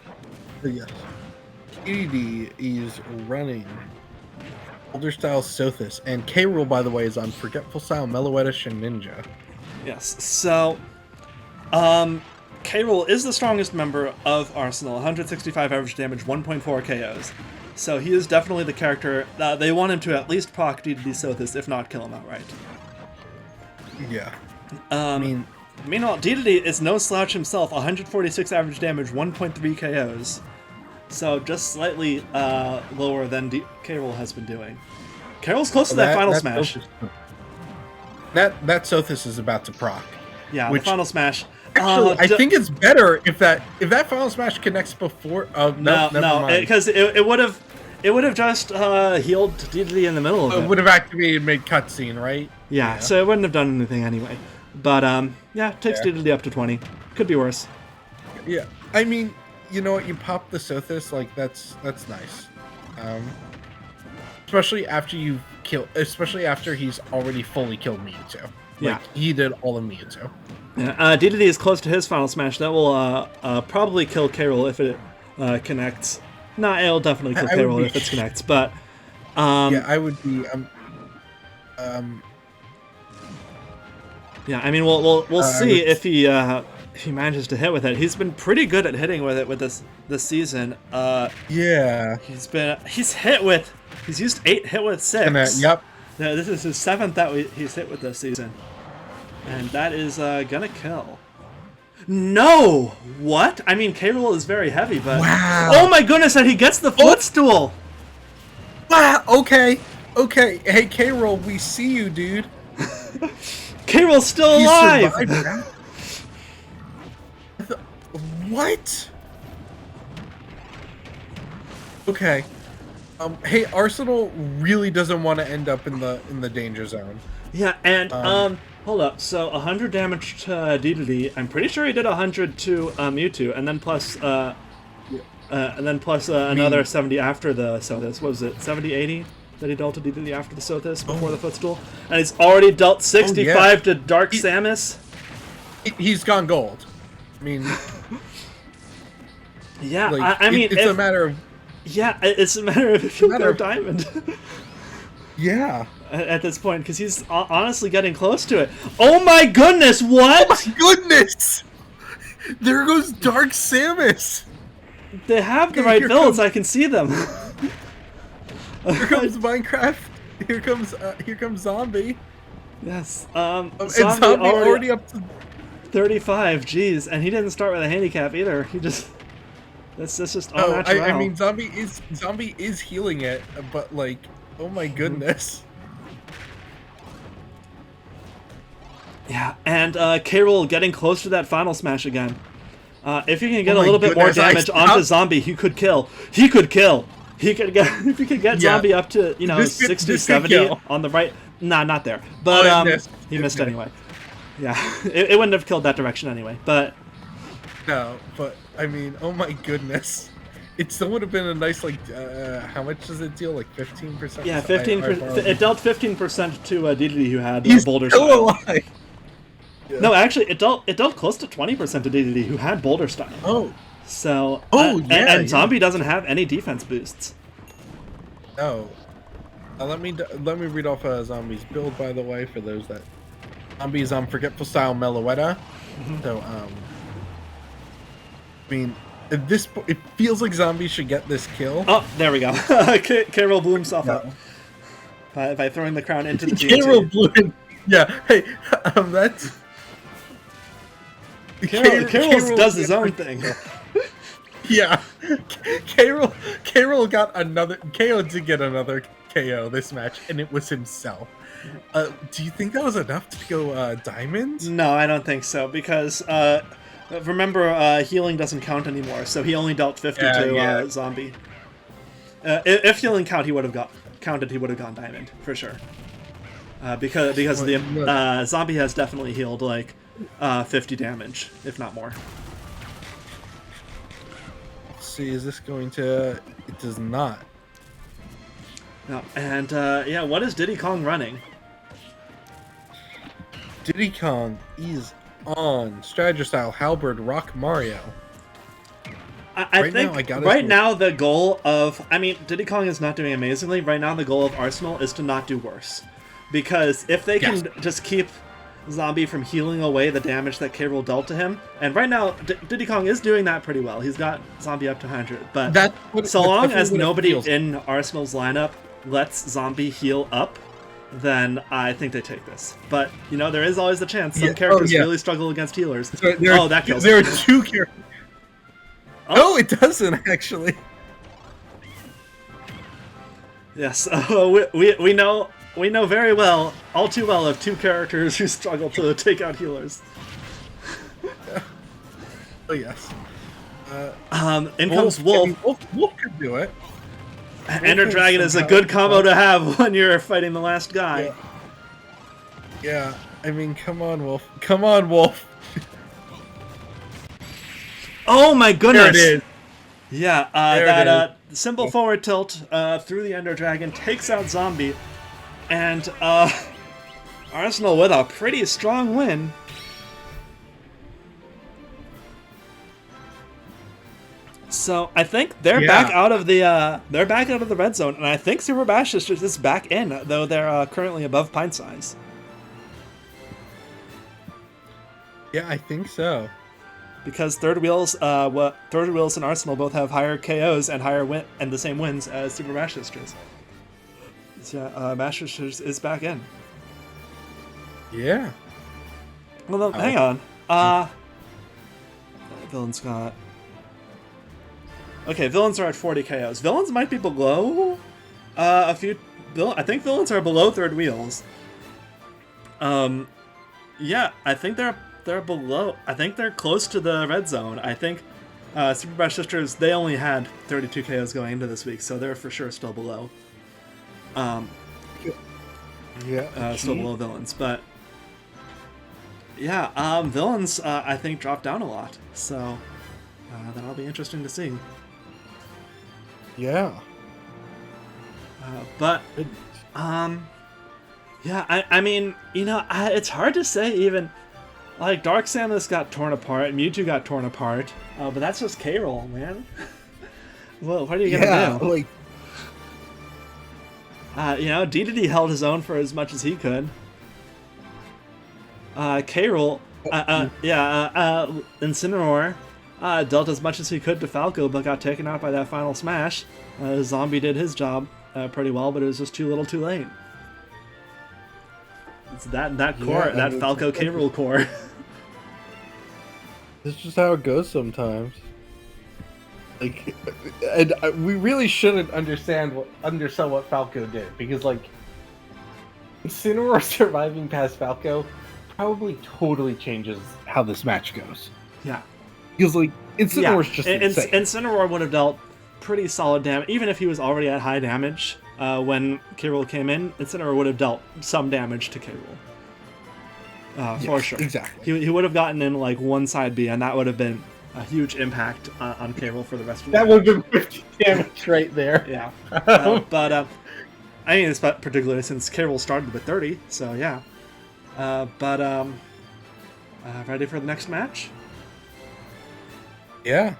Yes. Dedede is running Older Style Sothis, and K. Rool, by the way, is on Forgetful Style, Meloetish, and Ninja. Yes, so K. Rool is the strongest member of Arsenal, 165 average damage, 1.4 KOs. So he is definitely the character they want him to at least proc Dedede Sothis, if not kill him outright. Yeah. Meanwhile, Dedede is no slouch himself, 146 average damage, 1.3 KOs. So just slightly lower than K. Rool has been doing. Carol's close to that Final Smash. That Sothis is about to proc. Yeah, the Final Smash. Actually, I think it's better if that Final Smash connects before. No, because it would have just healed Dedede in the middle of it. It would have activated mid cutscene, right? Yeah, so it wouldn't have done anything anyway. But takes Dedede up to 20. Could be worse. Yeah, I mean, you know what? You pop the Sothis, like that's nice. Especially after he's already fully killed Mewtwo. He did all of Mewtwo. Yeah, Dedede is close to his Final Smash. That will probably kill K. Rool if it connects. Nah, it'll definitely kill K. Rool if it connects. But I would be. Yeah, I mean, we'll see if he manages to hit with it. He's been pretty good at hitting with it with this season. He's used 8, hit with 6. Yep. Yeah, this is his 7th that he's hit with this season, and that is gonna kill. No, what? I mean, K. Rool is very heavy, but oh my goodness, and he gets the footstool. Wow. Okay. Hey, K. Rool, we see you, dude. K. Rool's still alive. What? Okay. Hey, Arsenal really doesn't want to end up in the danger zone. Yeah, and hold up. So 100 damage to Dedede. I'm pretty sure he did 100 to Mewtwo, and then plus another 70 after the Sothis. What was it? 70, 80 that he dealt to Dedede after the Sothis before the footstool, and he's already dealt 65 to Dark Samus. He's gone gold. I mean, yeah. Like, I mean, it's a matter of. Yeah, it's a matter of if you go diamond. Yeah. at this point because he's honestly getting close to it. Oh my goodness! What? Oh my goodness! There goes Dark Samus. They have the right builds. I can see them. Here comes Minecraft. Here comes Zombie. Yes. And Zombie already up to 35. Jeez, and he didn't start with a handicap either. He just. That's just all natural. I mean, Zombie is healing it, but like, oh my goodness. Yeah, and K-Rool getting close to that final smash again. If he can get a little bit more damage onto Zombie, he could kill. He could get if he could get Zombie up to 60, 70 on the right. Nah, not there. But he missed anyway. Yeah, it wouldn't have killed that direction anyway. But no, but I mean, oh my goodness. It still would have been a nice, like, how much does it deal? Like 15%? Yeah, 15%. It dealt 15% to DDD, who had Boulder still Style. Alive. Yeah. No, actually, it dealt close to 20% to DDD, who had Boulder Style. Oh. So, yeah, and Zombie doesn't have any defense boosts. No. Let me read off Zombie's build, by the way, for those that... Zombie's Forgetful Style Meloetta. So, I mean, it feels like Zombie should get this kill. Oh, there we go. K-Rool blew himself up by throwing the crown into the K-Rool blew him. Yeah, hey, that's... K-Rool does his own thing. Yeah, K-Rool got another... KO did get another KO this match, and it was himself. Do you think that was enough to go diamond? No, I don't think so, because remember, healing doesn't count anymore, so he only dealt 50 to Zombie. If healing counted, he would have gone diamond for sure. Because the Zombie has definitely healed like 50 damage, if not more. Let's see, is this going to? It does not. No, and yeah, what is Diddy Kong running? Diddy Kong is on Strategy Style Halberd Rock Mario. I think right now the goal of... I mean, Diddy Kong is not doing amazingly. Right now the goal of Arsenal is to not do worse. Because if they can just keep Zombie from healing away the damage that K-Rool dealt to him, and right now Diddy Kong is doing that pretty well. He's got Zombie up to 100. But so long as nobody in Arsenal's lineup lets Zombie heal up, then I think they take this. But, there is always the chance some characters really struggle against healers. That kills There are two characters. Oh, it doesn't, actually. Yes, we know very well, all too well, of two characters who struggle to take out healers. Oh, yes. In comes Wolf. Wolf could do it. Ender Dragon is a good combo to have when you're fighting the last guy. Yeah, I mean, come on, Wolf. Come on, Wolf. Oh my goodness! There it is. Yeah, that simple forward tilt through the Ender Dragon takes out Zombie, and Arsenal with a pretty strong win. So I think they're back out of the red zone, and I think Super Bash Sisters is back in, though they're currently above Pintsize. Yeah, I think so. Because Third Wheels and Arsenal both have higher KOs and the same wins as Super Bash Sisters. So Bash Sisters is back in. Yeah. Well, hang on. Villains got. Okay, villains are at 40 KOs. Villains might be below a few. I think villains are below Third Wheels. Yeah, I think they're below. I think they're close to the red zone. I think Super Bash Sisters, they only had 32 KOs going into this week, so they're for sure still below. Still below villains, but yeah, villains I think dropped down a lot, so that'll be interesting to see. Yeah. Yeah, I mean, it's hard to say even. Like, Dark Samus got torn apart, Mewtwo got torn apart, but that's just K-Rool, man. Well, what are you gonna do? DDD held his own for as much as he could. K-Rool, Incineroar dealt as much as he could to Falco, but got taken out by that final smash. Zombie did his job pretty well, but it was just too little too late. It's that core, that Falco K-Rool core. This is just how it goes sometimes. Like, and we really shouldn't undersell what Falco did, because like Incineroar surviving past Falco probably totally changes how this match goes. Yeah, because like Incineroar's just insane. Incineroar would have dealt pretty solid damage, even if he was already at high damage when K-Rool came in. Incineroar would have dealt some damage to K-Rool. For sure. Exactly. He would have gotten in like one side B, and that would have been a huge impact on K-Rool for the rest of the That would have been 50 damage right there. Yeah. But I mean, it's particularly since K-Rool started with 30, so yeah. Ready for the next match? Yeah.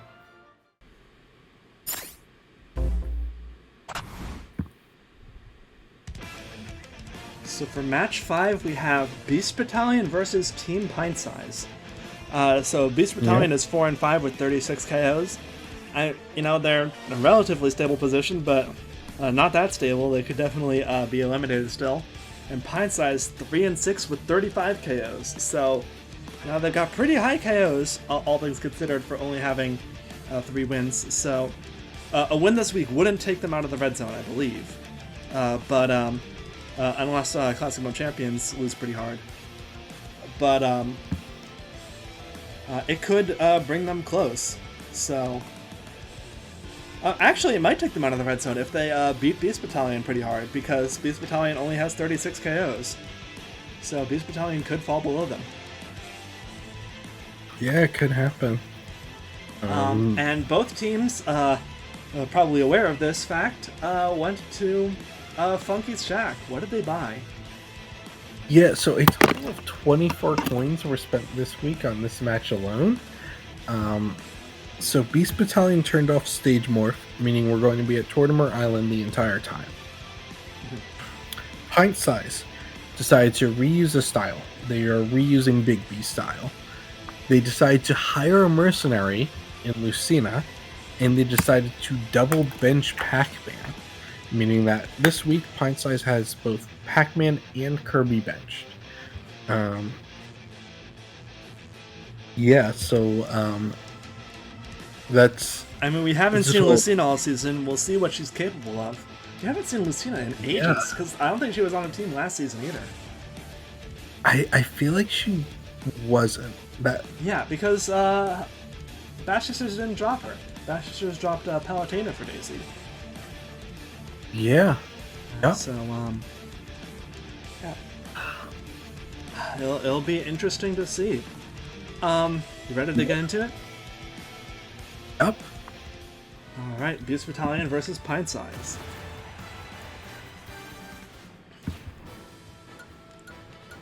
So for match 5, we have Beast Battalion versus Team Pintsize. So Beast Battalion is 4-5 with 36 KOs. They're in a relatively stable position, but not that stable. They could definitely be eliminated still. And Pintsize 3-6 with 35 KOs. So they've got pretty high KOs, all things considered, for only having 3 wins. So a win this week wouldn't take them out of the red zone, I believe. Unless Classic Mode Champions lose pretty hard. But it could bring them close. So actually, it might take them out of the red zone if they beat Beast Battalion pretty hard, because Beast Battalion only has 36 KOs. So Beast Battalion could fall below them. Yeah, it could happen. And both teams, probably aware of this fact, went to Funky's Shack. What did they buy? Yeah, so a total of 24 coins were spent this week on this match alone. So Beast Battalion turned off Stage Morph, meaning we're going to be at Tortimer Island the entire time. Pintsize decided to reuse a style. They are reusing Big B style. They decided to hire a mercenary in Lucina, and they decided to double bench Pac-Man, meaning that this week Pintsize has both Pac-Man and Kirby benched. That's... I mean, we haven't seen Lucina all season. We'll see what she's capable of. We haven't seen Lucina in ages, because I don't think she was on a team last season either. I feel like she wasn't. Yeah, because Bash Sisters didn't drop her. Bash Sisters dropped Palutena for Daisy. Yeah. Yeah. So, yeah. It'll be interesting to see. You ready to get into it? Yep. Alright, Beast Battalion versus Pintsize.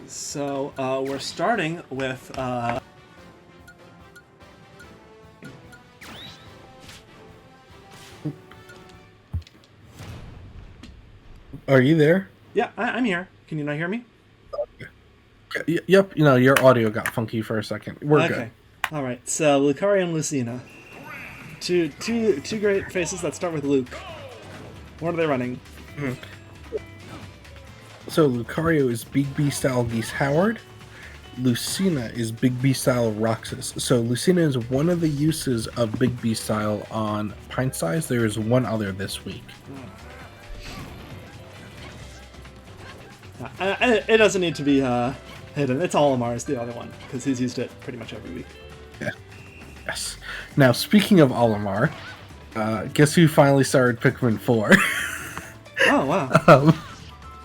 So, we're starting with, Are you there? Yeah, I'm here. Can you not hear me? Okay. Yep, your audio got funky for a second. We're good. Alright, so Lucario and Lucina. Two great faces that start with Luke. What are they running? So Lucario is Big B style Geese Howard. Lucina is Big B style Roxas. So Lucina is one of the uses of Big B style on Pintsize. There is one other this week. It doesn't need to be hidden. It's Olimar is the other one, because he's used it pretty much every week. Yeah. Yes. Now, speaking of Olimar, guess who finally started Pikmin 4? Oh, wow.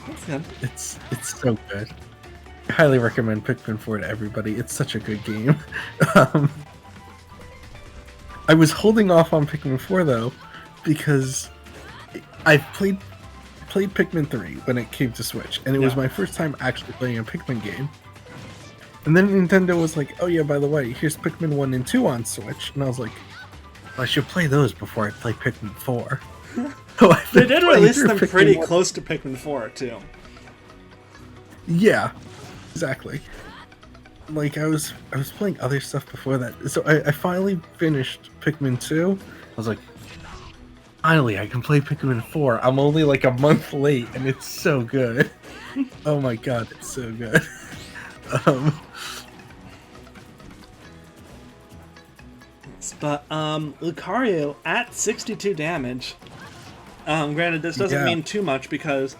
That's good. It's so good. I highly recommend Pikmin 4 to everybody. It's such a good game. I was holding off on Pikmin 4, though, because I played Pikmin 3 when it came to Switch, and it was my first time actually playing a Pikmin game. And then Nintendo was like, oh yeah, by the way, here's Pikmin 1 and 2 on Switch. And I was like, well, I should play those before I play Pikmin 4. So I've They been did playing release through them Pikmin pretty 1. close to Pikmin 4 too. Yeah, exactly. Like I was playing other stuff before that, so I finally finished Pikmin 2. I was like, finally, I can play Pikmin 4. I'm only like a month late, and it's so good. Oh my god, it's so good. um, But Lucario at 62 damage. Granted, this doesn't Yeah. mean too much because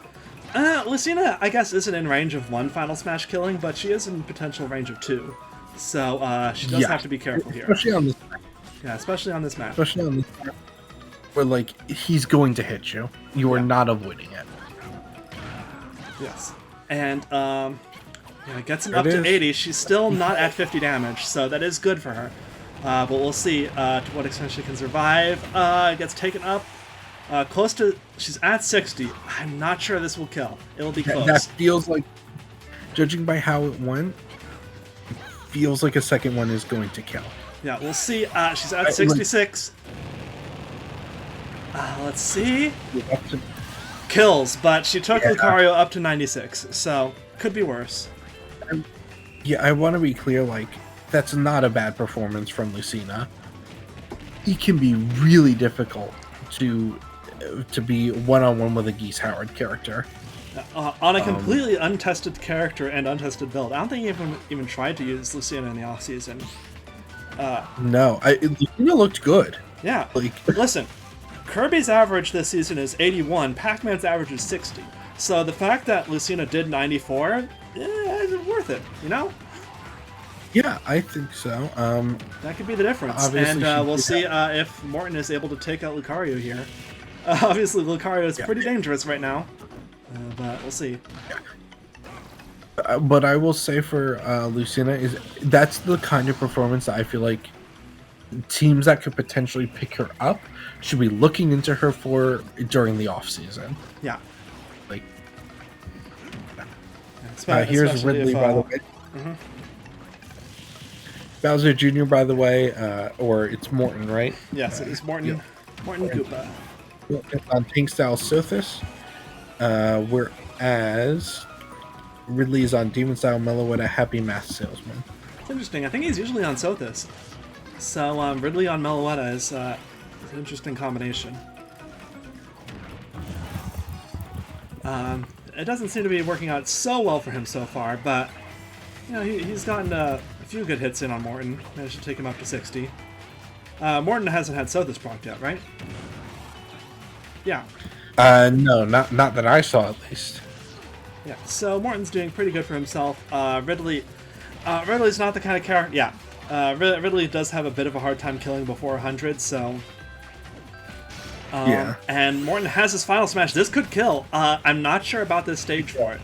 Lucina, I guess, isn't in range of 1 Final Smash killing, but she is in potential range of 2. So she does Yeah. have to be careful here. especially on this, Yeah, especially on this map. map, where like he's going to hit you. You are not avoiding it. Yes. And yeah, gets him There up it to is. 80. She's still not at 50 damage, so that is good for her. But we'll see to what extent she can survive. Gets taken up. Close to... She's at 60. I'm not sure this will kill. It'll be close. That feels like, judging by how it went, it feels like a second one is going to kill. Yeah, we'll see. She's at 66. Let's see. Kills, but she took Lucario up to 96, so could be worse. Yeah, I want to be clear, like, that's not a bad performance from Lucina. It can be really difficult to be one-on-one with a Geese Howard character. On a completely untested character and untested build. I don't think he even tried to use Lucina in the offseason. No, Lucina looked good. Yeah, Like, listen, Kirby's average this season is 81, Pac-Man's average is 60. So the fact that Lucina did 94, is worth it, you know? yeah, I think so. That could be the difference. Obviously, And she we'll did see if Morton is able to take out Lucario here. Obviously, Lucario is pretty dangerous right now, but we'll see. But I will say for Lucina is that's the kind of performance that I feel like teams that could potentially pick her up should be looking into her for during the off season. Yeah. Like, Especially here's Ridley, if, by the way. Bowser Jr., by the way, or it's Morton, right? Yes, it is Morton. Morton Koopa. On Pink Style Sothis, whereas Ridley is on Demon Style Meloetta Happy Math Salesman. It's interesting. I think he's usually on Sothis. So Ridley on Meloetta is an interesting combination. It doesn't seem to be working out so well for him so far, but you know he's gotten a few good hits in on Morton. Managed to take him up to 60. Morton hasn't had Sothis proc yet, right? Yeah. No, not that I saw at least. Yeah, so Morton's doing pretty good for himself. Ridley's not the kind of character... Yeah, Ridley does have a bit of a hard time killing before 100, so... Yeah. And Morton has his final smash. This could kill. I'm not sure about this stage for it,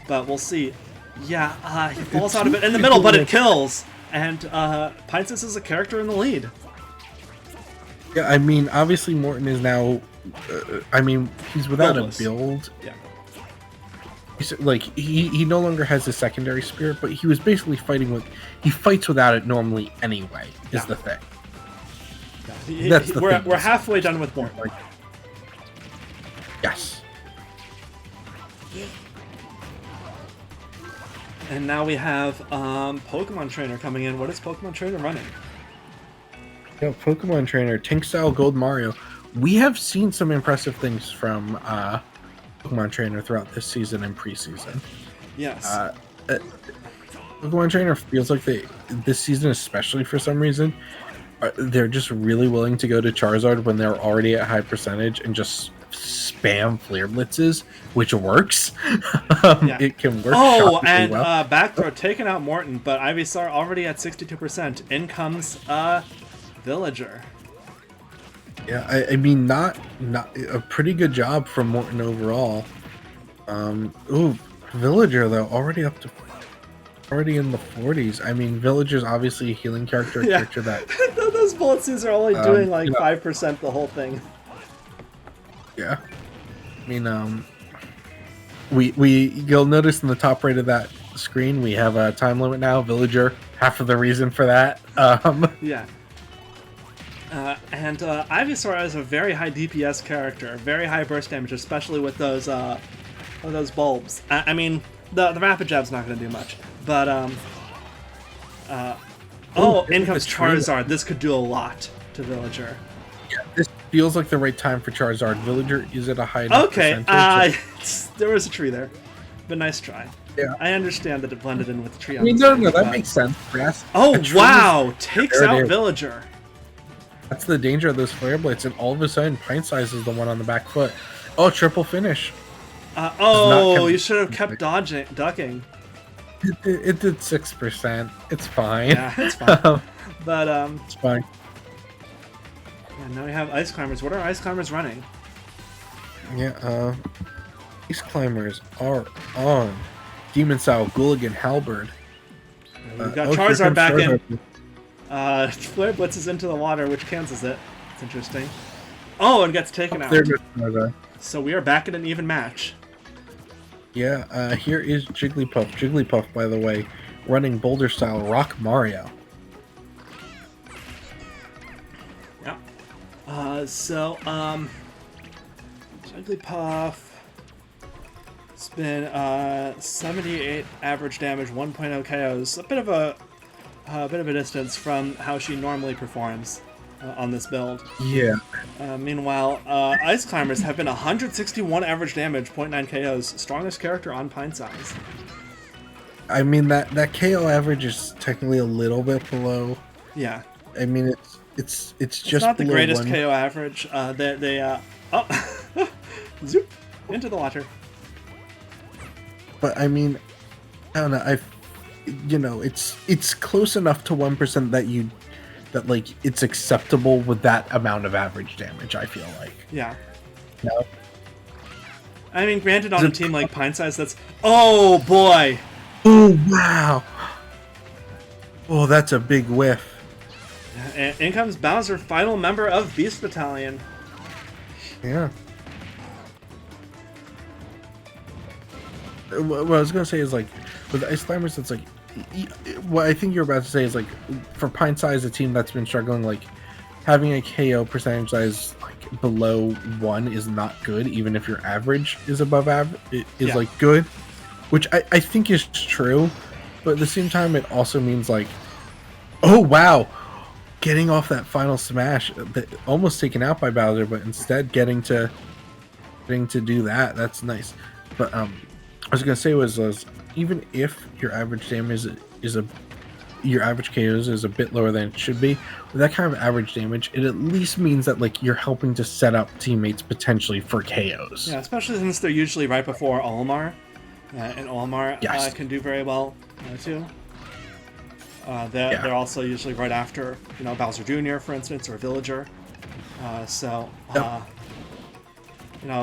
but we'll see. Yeah, he falls out of it in the middle, but it kills! And Pintsize is a character in the lead. Yeah, I mean, obviously Morton is now... I mean, he's without Buildless. a build. Yeah. He's, like, he no longer has a secondary spirit, but he was basically fighting with... He fights without it normally anyway, is the thing. That's the thing. We're halfway done with Morton. Like, yes. And now we have Pokemon Trainer coming in. What is Pokemon Trainer running? You know, Pokemon Trainer, Tink Style Gold Mario. We have seen some impressive things from Pokemon Trainer throughout this season and preseason. Yes. Pokemon Trainer feels like this season, especially for some reason, they're just really willing to go to Charizard when they're already at high percentage and just spam Flare Blitzes, which works. It can work. Oh, and well. back throw taking out Morton, but Ivysaur already at 62%. In comes Villager. Yeah, I mean, not a pretty good job from Morton overall. Villager though already in the 40s. I mean, Villager's obviously a healing character, character that Those bullet seeds are only doing like 5% the whole thing. Yeah, I mean, you'll notice in the top right of that screen we have a time limit now. Villager, half of the reason for that. Yeah. And Ivysaur is a very high DPS character, very high burst damage, especially with those bulbs. I mean, the Rapid Jab's not going to do much, but in comes Charizard. This could do a lot to Villager. Yeah, this feels like the right time for Charizard. Villager is at a high Okay, there was a tree there, but nice try. Yeah. I understand that it blended in with the tree. I mean, no, that makes sense. Yes. Oh wow! Takes out Villager. That's the danger of those Flare Blitz, and all of a sudden, Pintsize is the one on the back foot. Oh, triple finish. You should have kept ducking. It did 6%. It's fine. Yeah, it's fine. But it's fine. Yeah, now we have Ice Climbers. What are Ice Climbers running? Yeah, Ice Climbers are on Demon Style, Gulligan, Halberd. We've got Charizard back in. Flare Blitz is into the water, which cancels it. It's interesting. Oh, and gets taken out. So we are back in an even match. Yeah, here is Jigglypuff. Jigglypuff, by the way, running Boulder Style Rock Mario. Yeah. Jigglypuff. It's been 78 average damage, 1.0 KOs. A bit of a distance from how she normally performs on this build. Yeah. Meanwhile, Ice Climbers have been 161 average damage, 0.9 KOs. Strongest character on Pintsize. I mean that KO average is technically a little bit below. Yeah. I mean it's just not the greatest 1. KO average. Zoop into the water. But I mean, I don't know. It's close enough to 1% that like it's acceptable with that amount of average damage. I feel like. Yeah. No. I mean, granted, on a team like Pintsize, that's oh boy. Oh wow. Oh, that's a big whiff. And in comes Bowser, final member of Beast Battalion. Yeah. What I was gonna say is like with Ice Climbers, it's like what I think you're about to say is like for Pintsize, a team that's been struggling, like having a KO percentage that is like below 1 is not good, even if your average is above average is like good, which I think is true, but at the same time it also means like, oh wow, getting off that final smash, almost taken out by Bowser, but instead getting to do that's nice. But I was gonna say was even if your average damage your average KOs is a bit lower than it should be, with that kind of average damage, it at least means that like you're helping to set up teammates potentially for KOs. Yeah, especially since they're usually right before Olimar, and Olimar can do very well too. They're also usually right after Bowser Jr. for instance, or Villager.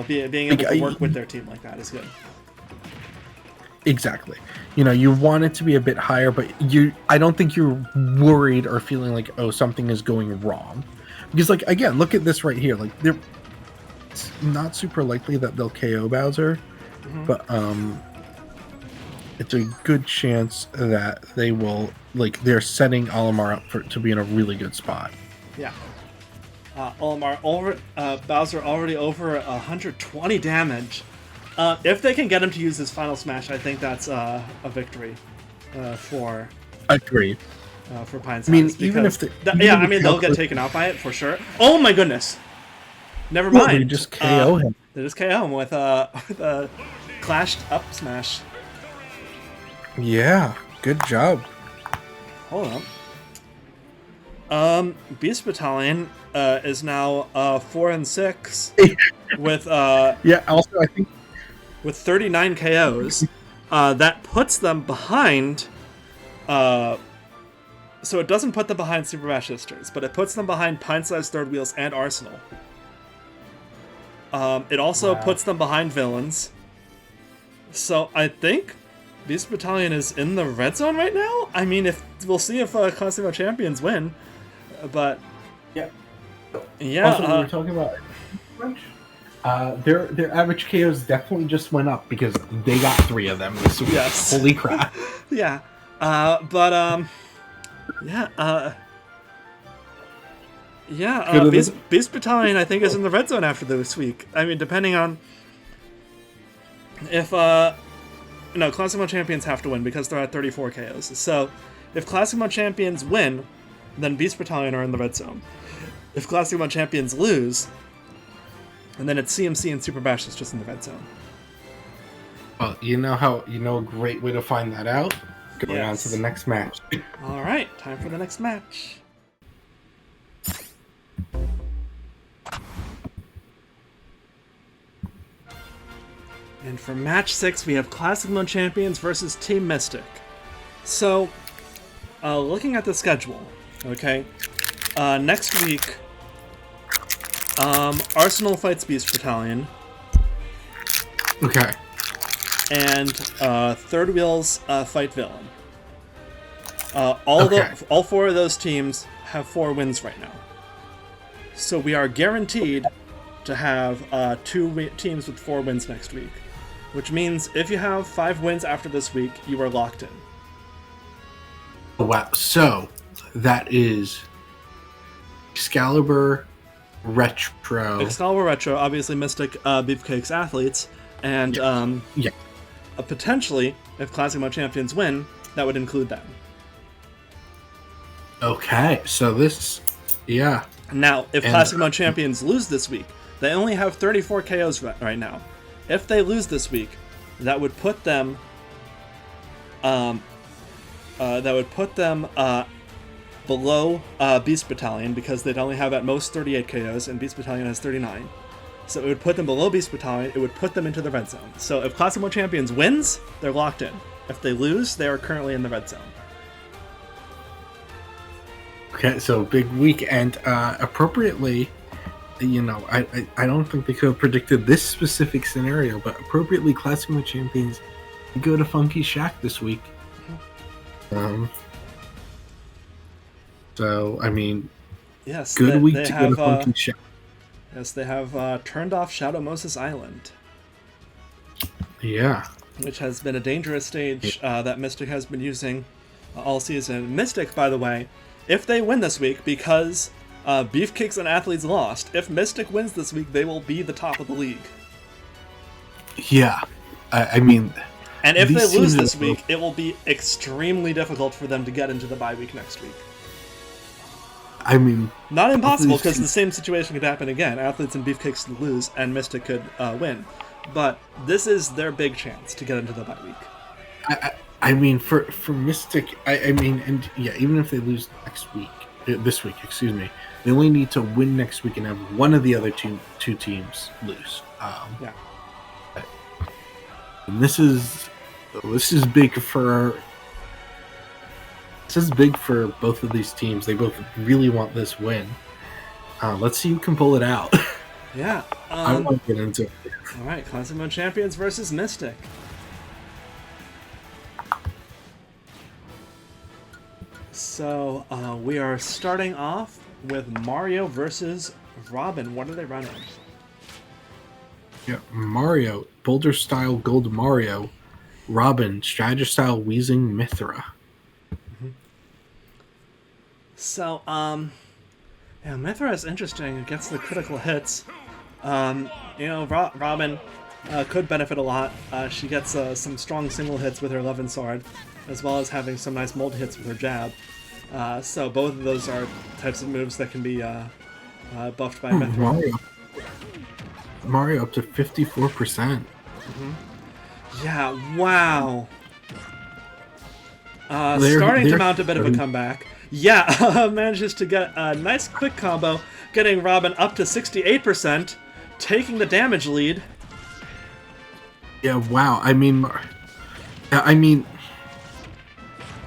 Being able to work with their team like that is good. Exactly. You want it to be a bit higher, but I don't think you're worried or feeling like, oh, something is going wrong. Because, like, again, look at this right here. Like, it's not super likely that they'll KO Bowser, but it's a good chance that they will, like, they're setting Olimar up to be in a really good spot. Yeah. Bowser already over 120 damage. If they can get him to use his final smash, I think that's a victory for Pintsize. I mean, even if they'll get taken out by it for sure. Oh my goodness! Never mind. They just KO him. They just KO him with a clashed up smash. Yeah, good job. Hold on. Beast Battalion is now 4-6 with Also, I think with 39 KOs. That puts them behind. So it doesn't put them behind Super Smash Sisters, but it puts them behind Pintsize, Third Wheels, and Arsenal. It also puts them behind Villains. So I think Beast Battalion is in the red zone right now. I mean, we'll see if Cosmo Champions win, but yeah. Also, we were talking about their average KOs definitely just went up because they got 3 of them this week. Yes. Holy crap. Yeah. Yeah, Beast Battalion, I think, is in the red zone after this week. I mean, depending on if, no, Classic Mode Champions have to win because they're at 34 KOs. So, if Classic Mode Champions win, then Beast Battalion are in the red zone. If Classic Mode Champions lose, and then it's CMC and Super Bash that's just in the red zone. Well, a great way to find that out? Going on to the next match. Alright, time for the next match. And for match 6, we have Classic Mode Champions versus Team Mystic. So, looking at the schedule, okay, next week, Arsenal fights Beast Battalion. Okay. And Third Wheels fight Villain. All 4 of those teams have 4 wins right now. So we are guaranteed to have 2 teams with 4 wins next week. Which means if you have 5 wins after this week, you are locked in. Wow. So that is Excalibur, Retro. Excalibur, Retro, obviously Mystic, Beefcakes, Athletes, and potentially, if Classic Mode Champions win, that would include them. Okay, so this, Now, if Classic Mode Champions lose this week, they only have 34 KOs right now. If they lose this week, that would put them below Beast Battalion because they'd only have at most 38 KOs and Beast Battalion has 39. So it would put them below Beast Battalion. It would put them into the red zone. So if Classic Mode Champions wins, they're locked in. If they lose, they are currently in the red zone. Okay, so big week, and appropriately, I don't think they could have predicted this specific scenario, but appropriately, Classic Mode Champions go to Funky Shack this week. So, I mean, yes, good week to go to Funky Shack. Yes, they have turned off Shadow Moses Island. Yeah. Which has been a dangerous stage that Mystic has been using all season. Mystic, by the way, if they win this week, because Beefcakes and Athletes lost, if Mystic wins this week, they will be the top of the league. Yeah. I mean... And if they lose this week, it will be extremely difficult for them to get into the bye week next week. I mean... Not impossible, because the same situation could happen again. Athletes and Beefcakes could lose, and Mystic could win. But this is their big chance to get into the bye week. I mean, for Mystic, even if they lose this week, they only need to win next week and have one of the other two teams lose. And this is big for both of these teams. They both really want this win. Let's see who can pull it out. Yeah, I want to get into it. All right, Classic Mode Champions versus Mystic. So we are starting off with Mario versus Robin. What are they running? Yeah, Mario, Boulder Style Gold Mario, Robin, Strategy Style Wheezing Mithra. Mm-hmm. So, Mithra is interesting. It gets the critical hits. Robin could benefit a lot. She gets some strong single hits with her Levin Sword, as well as having some nice multi hits with her jab. So both of those are types of moves that can be buffed by Mithra. Mario up to 54%. Mm-hmm. Yeah, wow. Starting to mount a bit of a comeback. Yeah, manages to get a nice quick combo, getting Robin up to 68%, taking the damage lead. Yeah, wow. I mean,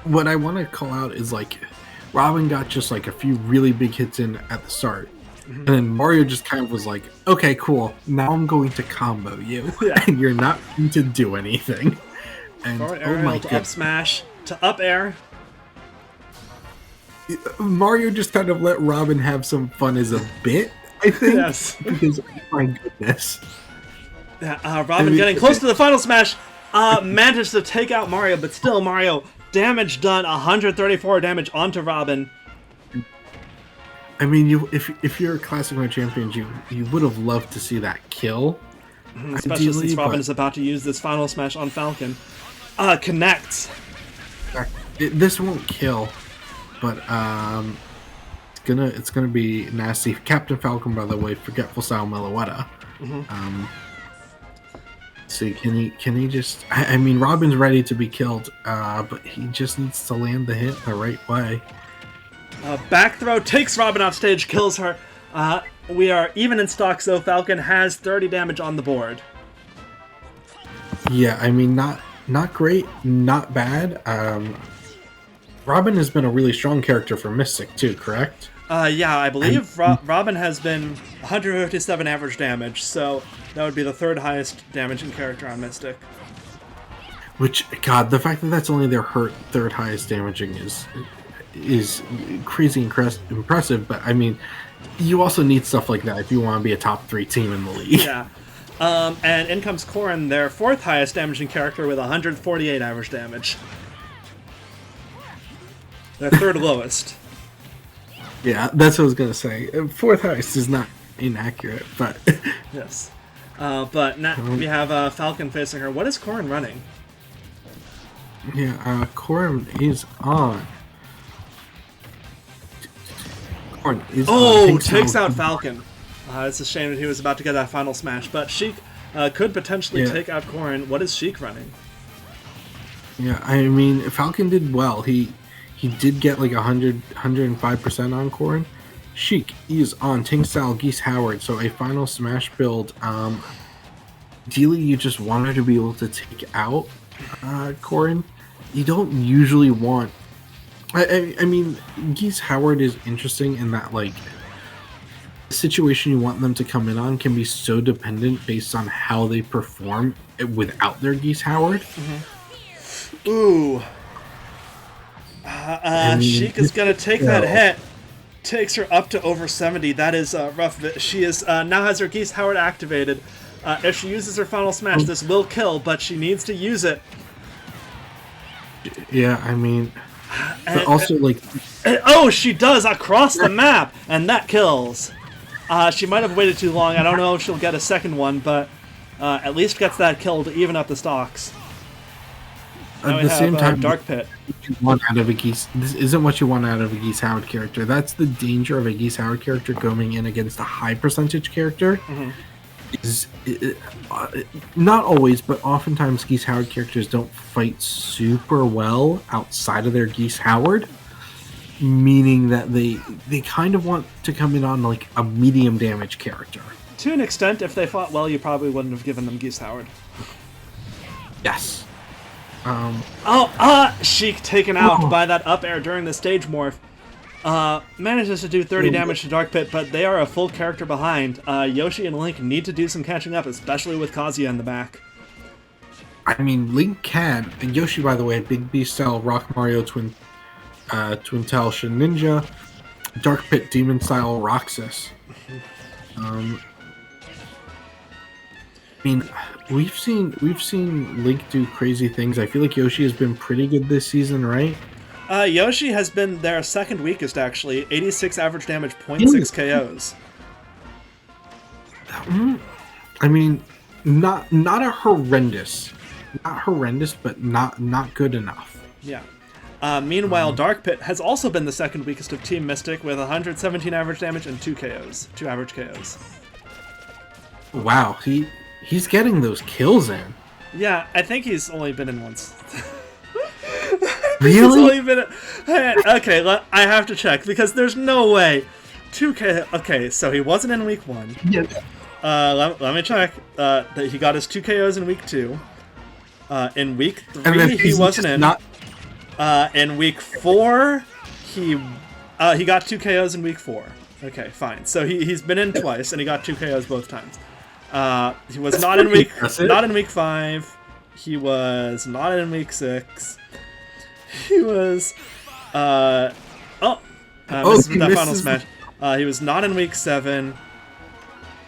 what I want to call out is, Robin got just, a few really big hits in at the start. Mm-hmm. And then Mario just kind of was like, okay, cool. Now I'm going to combo you. Yeah. And you're not going to do anything. And forward aerial to up smash to up air. Mario just kind of let Robin have some fun as a bit, I think. Yes. Because, my goodness. Yeah, Robin getting close to the final smash. Managed to take out Mario, but still Mario damage done. 134 damage onto Robin. I mean, if you're a Classic Mode champion, you would have loved to see that kill. Especially ideally, since Robin but is about to use this final smash on Falcon. Connects. this won't kill, but it's gonna be nasty. Captain Falcon, by the way, forgetful style Meloetta. So can he just? I mean, Robin's ready to be killed, but he just needs to land the hit the right way. Back throw takes Robin off stage, kills her. We are even in stock, so Falcon has 30 damage on the board. Yeah, I mean, not great, not bad. Robin has been a really strong character for Mystic too, correct? Yeah, I believe Robin has been 157 average damage, so that would be the third highest damaging character on Mystic. Which, God, the fact that that's only their third highest damaging is crazy impressive. But I mean, you also need stuff like that if you want to be a top 3 team in the league. Yeah. And in comes Corrin, their fourth highest damaging character with 148 average damage. Their third lowest. Yeah, that's what I was gonna say. Fourth highest is not inaccurate, but Yes. But now we have Falcon facing her. What is Corrin running? yeah, Corrin is on. Corrin is on. Takes out Falcon. It's a shame that he was about to get that final smash, but Sheik could potentially take out Corrin. What is Sheik running? Yeah, I mean, Falcon did well. He did get like 105% on Corrin. Sheik is on Tank Style Geese Howard, so a final smash build. Ideally, you just want her to be able to take out Corrin. You don't usually want... I mean, Geese Howard is interesting in that, like, the situation you want them to come in on can be so dependent based on how they perform without their Geese Howard. Mm-hmm. Ooh. Sheik is going to take that hit. Takes her up to over 70. That is rough. She is now has her Geese Howard activated. If she uses her final smash, this will kill, but she needs to use it. Yeah, I mean... But also, like... she does across the map, and that kills. She might have waited too long. I don't know if she'll get a second one, but at least gets that kill to even up the stocks. At the same time, Dark Pit. You want out of a Geese. This isn't what you want out of a Geese Howard character. That's the danger of a Geese Howard character going in against a high percentage character. Mm-hmm. Not always, but oftentimes Geese Howard characters don't fight super well outside of their Geese Howard, meaning that they kind of want to come in on like a medium damage character. To an extent, if they fought well, you probably wouldn't have given them Geese Howard. Yes. Sheik taken out by that up air during the stage morph. Manages to do 30 damage to Dark Pit, but they are a full character behind. Yoshi and Link need to do some catching up, especially with Kazuya in the back. I mean, Link can. And Yoshi, by the way, Big B style Rock Mario Twin Tail Ninja, Dark Pit Demon style Roxas. I mean, we've seen Link do crazy things. I feel like Yoshi has been pretty good this season, right? Yoshi has been their second weakest, actually. 86 average damage, 0.6 KOs. I mean, not a horrendous, but not good enough. Yeah. Meanwhile, Dark Pit has also been the second weakest of Team Mystic with 117 average damage and 2 average KOs. Wow, he's getting those kills in. Yeah, I think he's only been in once. Really? Okay, I have to check because there's no way. 2K. Okay, so he wasn't in week 1. Yeah. Let me check. That he got his 2 KOs in week 2. In week 3, he wasn't in. In week 4, he got 2 KOs in week 4. Okay, fine. So he's been in twice and he got 2 KOs both times. He was not in week 5. He was not in week 6. He was that final smash. He was not in week 7,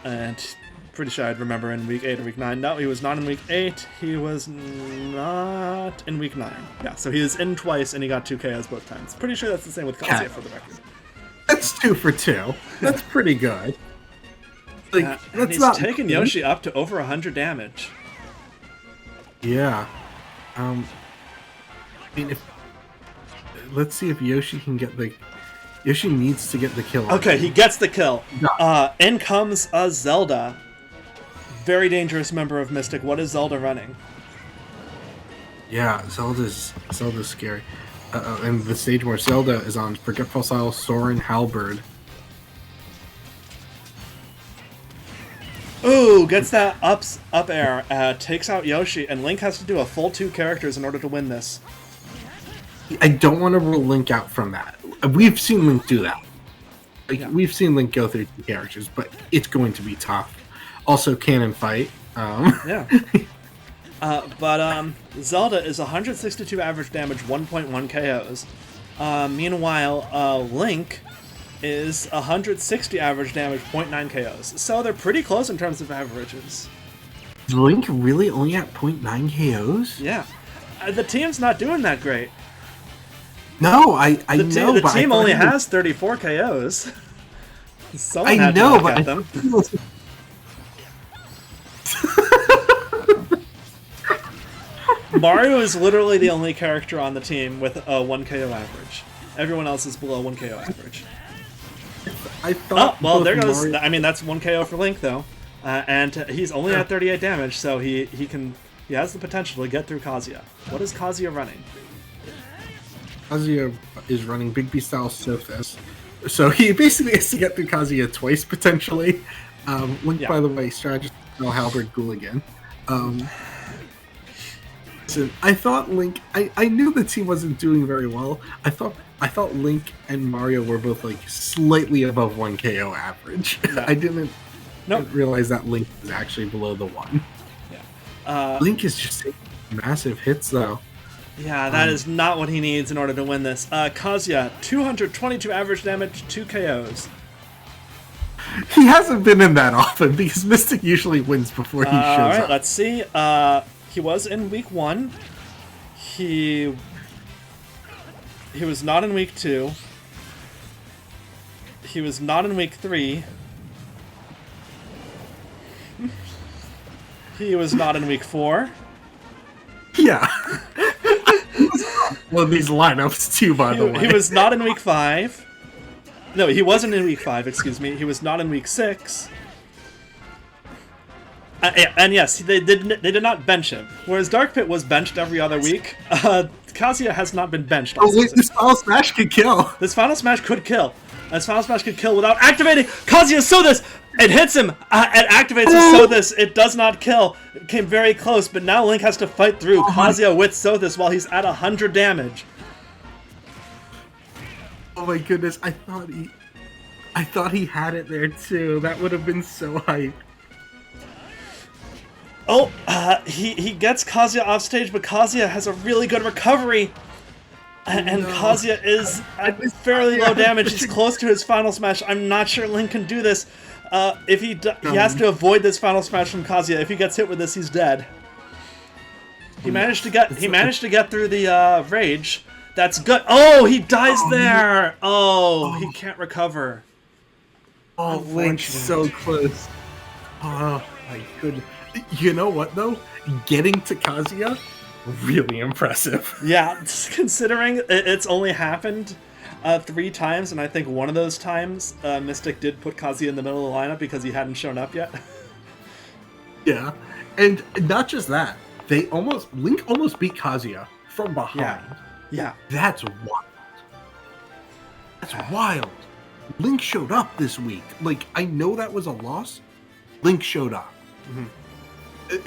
and pretty sure I'd remember in week 8 or week 9. No, he was not in week 8. He was not in week 9. Yeah, so he was in twice and he got 2 KOs both times. Pretty sure that's the same with Kazuya for the record. That's 2 for 2. That's pretty good. Like, and that's he's not taking good. Yoshi up to over 100 damage. Yeah. I mean, let's see if Yoshi can get the. Yoshi needs to get the kill. Okay, he gets the kill. Yeah. In comes a Zelda. Very dangerous member of Mystic. What is Zelda running? Yeah, Zelda's scary. And the stage where Zelda is on Forgetful Style, Soren Halberd. Ooh, gets that up air, takes out Yoshi, and Link has to do a full 2 characters in order to win this. I don't want to rule Link out from that. We've seen Link do that. Like, we've seen Link go through 2 characters, but it's going to be tough. Also, Cannon Fight. Yeah. But Zelda is 162 average damage, 1.1 KOs. Meanwhile, Link is 160 average damage, 0.9 KOs. So they're pretty close in terms of averages. Is Link really only at 0.9 KOs? Yeah. The team's not doing that great. No, I know, The but team I only thought he has 34 KOs. Someone I had know, to but at them. Mario is literally the only character on the team with a 1 KO average. Everyone else is below 1 KO average. I thought. Oh, well, both there goes. Mario- I mean, that's 1 KO for Link, though. And he's only at 38 damage, so he has the potential to get through Kazuya. What is Kazuya running? Kazuya is running Big B style Sophis. So he basically has to get through Kazuya twice, potentially. Link, by the way, strategist Halberd Gooligan. So I thought Link. I knew the team wasn't doing very well. I thought Link and Mario were both like slightly above 1 KO average. No. I didn't realize that Link was actually below the 1. Yeah. Link is just taking massive hits though. Yeah, that is not what he needs in order to win this. Kazuya, 222 average damage, 2 KOs. He hasn't been in that often because Mystic usually wins before he shows Alright, up. let's see. He was in week 1. He was not in week 2. He was not in week 3. He was not in week 4. Yeah. One of these lineups too, by the way. He was not in week 5. No, he wasn't in week 5, excuse me. He was not in week 6. And yes, they did not bench him. Whereas Dark Pit was benched every other week, Kazuya has not been benched. Oh wait, this Final Smash could kill. This Final Smash could kill. This Final Smash could kill without activating Kazuya so this. It hits him. It activates his Sothis. It does not kill. It came very close, but now Link has to fight through Kazuya with Sothis while he's at 100 damage. Oh my goodness, I thought he had it there too. That would have been so hype. Oh, he gets Kazuya off stage, but Kazuya has a really good recovery. And Kazuya is at fairly low damage. He's close to his Final Smash. I'm not sure Link can do this. If he has to avoid this Final Smash from Kazuya. If he gets hit with this, he's dead. He managed to get through the rage. That's good. Oh, he dies there. Oh, he can't recover. Oh, Link's so close. Oh my goodness. You know what though? Getting to Kazuya, really impressive. Yeah, considering it's only happened 3 times, and I think one of those times Mystic did put Kazuya in the middle of the lineup because he hadn't shown up yet. Yeah, and not just that, Link almost beat Kazuya from behind. Yeah. That's wild. That's wild. Link showed up this week. Like, I know that was a loss. Link showed up. Mm-hmm.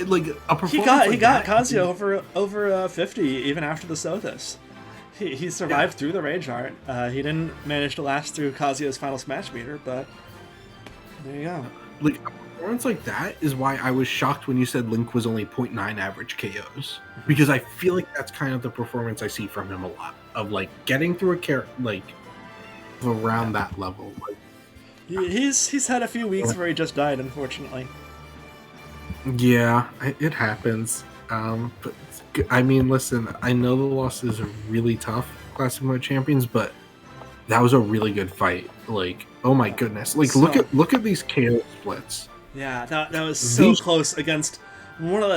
Like a performance. He got Kazuya over 50 even after the Sothis. He survived through the Rage Art. He didn't manage to last through Kazuya's Final Smash meter, but there you go. Like a performance like that is why I was shocked when you said Link was only 0.9 average KOs, because I feel like that's kind of the performance I see from him a lot of like getting through a character like around that level. Like, he's had a few weeks where he just died, unfortunately. Yeah, it happens. But I mean, listen, I know the losses are really tough, Classic Mode Champions, but that was a really good fight. Like, oh my goodness! Like, So- look at these KO splits. Yeah, that was so These- close against one of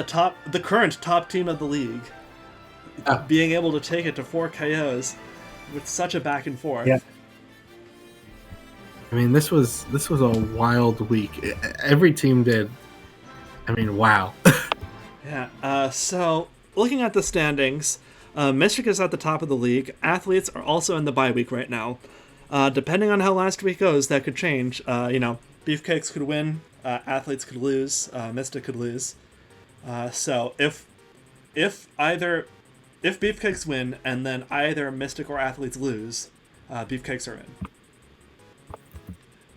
the current top team of the league, Yeah. being able to take it to 4 KOs with such a back and forth. Yeah. I mean, this was a wild week. Every team did. I mean, wow. Yeah. So looking at the standings, Mystic is at the top of the league. Athletes are also in the bye week right now. Depending on how last week goes, that could change. Beefcakes could win, Athletes could lose, Mystic could lose. So if Beefcakes win and then either Mystic or Athletes lose, Beefcakes are in.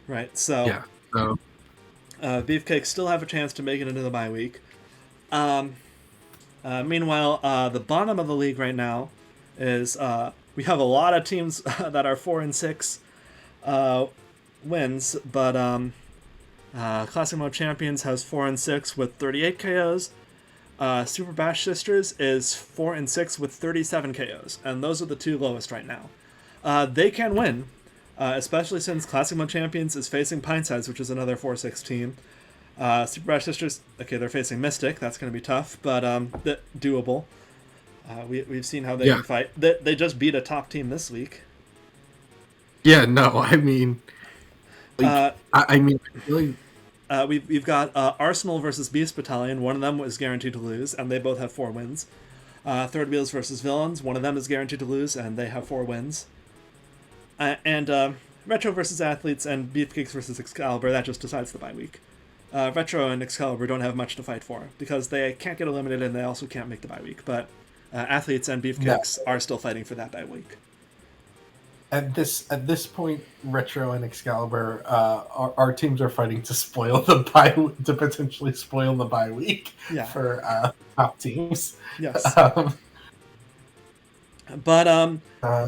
Right. So Yeah. So Beefcakes still have a chance to make it into the bye week. Meanwhile, the bottom of the league right now is we have a lot of teams that are 4-6 wins, but Classic Mode Champions has 4-6 with 38 KOs. Super Bash Sisters is 4-6 with 37 KOs, and those are the two lowest right now. They can win, especially since Classic Mode Champions is facing Pintsize, which is another 4-6 team. Super Bash Sisters, okay, they're facing Mystic. That's going to be tough, but doable. We've seen how they can fight. They just beat a top team this week. yeah, no, I mean, like, I mean, really, We've got Arsenal versus Beast Battalion. One of them was guaranteed to lose, and they both have 4 wins. Third Wheels versus Villains. One of them is guaranteed to lose, and they have 4 wins. And Retro versus Athletes and Beefcakes versus Excalibur. That just decides the bye week. Retro and Excalibur don't have much to fight for because they can't get eliminated and they also can't make the bye week. But Athletes and Beefcakes are still fighting for that bye week. at this point, Retro and Excalibur, our teams are fighting to spoil the to potentially spoil the bye week Yeah. for top teams. Yes. Um, But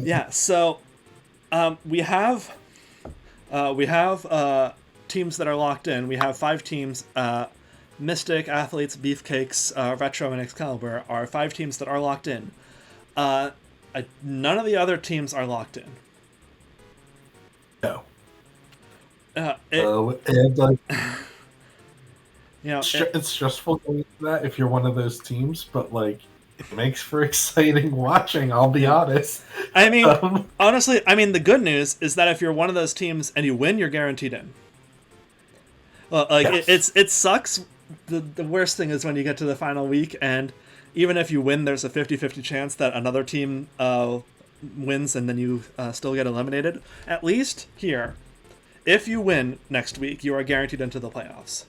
yeah. So we have teams that are locked in. We have 5 teams. Mystic, Athletes, Beefcakes, Retro, and Excalibur are 5 teams that are locked in. None of the other teams are locked in. no. It, And like, it's it's stressful going into that if you're one of those teams, but like it makes for exciting watching. I'll be honest. I mean, honestly, the good news is that if you're one of those teams and you win, you're guaranteed in. Well, like Yes. it sucks. The worst thing is when you get to the final week, and even if you win, there's a 50-50 chance that another team wins, and then you still get eliminated. At least here, if you win next week, you are guaranteed into the playoffs.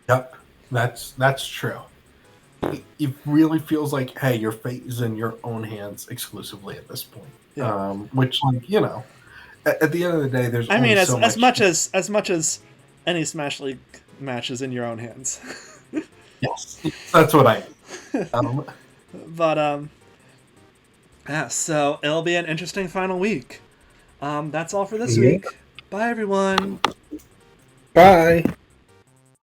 Yep, that's true. It really feels like, hey, your fate is in your own hands exclusively at this point. Yeah. Which, like, at the end of the day, there's. I mean, only so as much as any Smash League match is in your own hands. Yes, that's what I mean. But yeah, so it'll be an interesting final week. That's all for this week. Bye, everyone. Bye.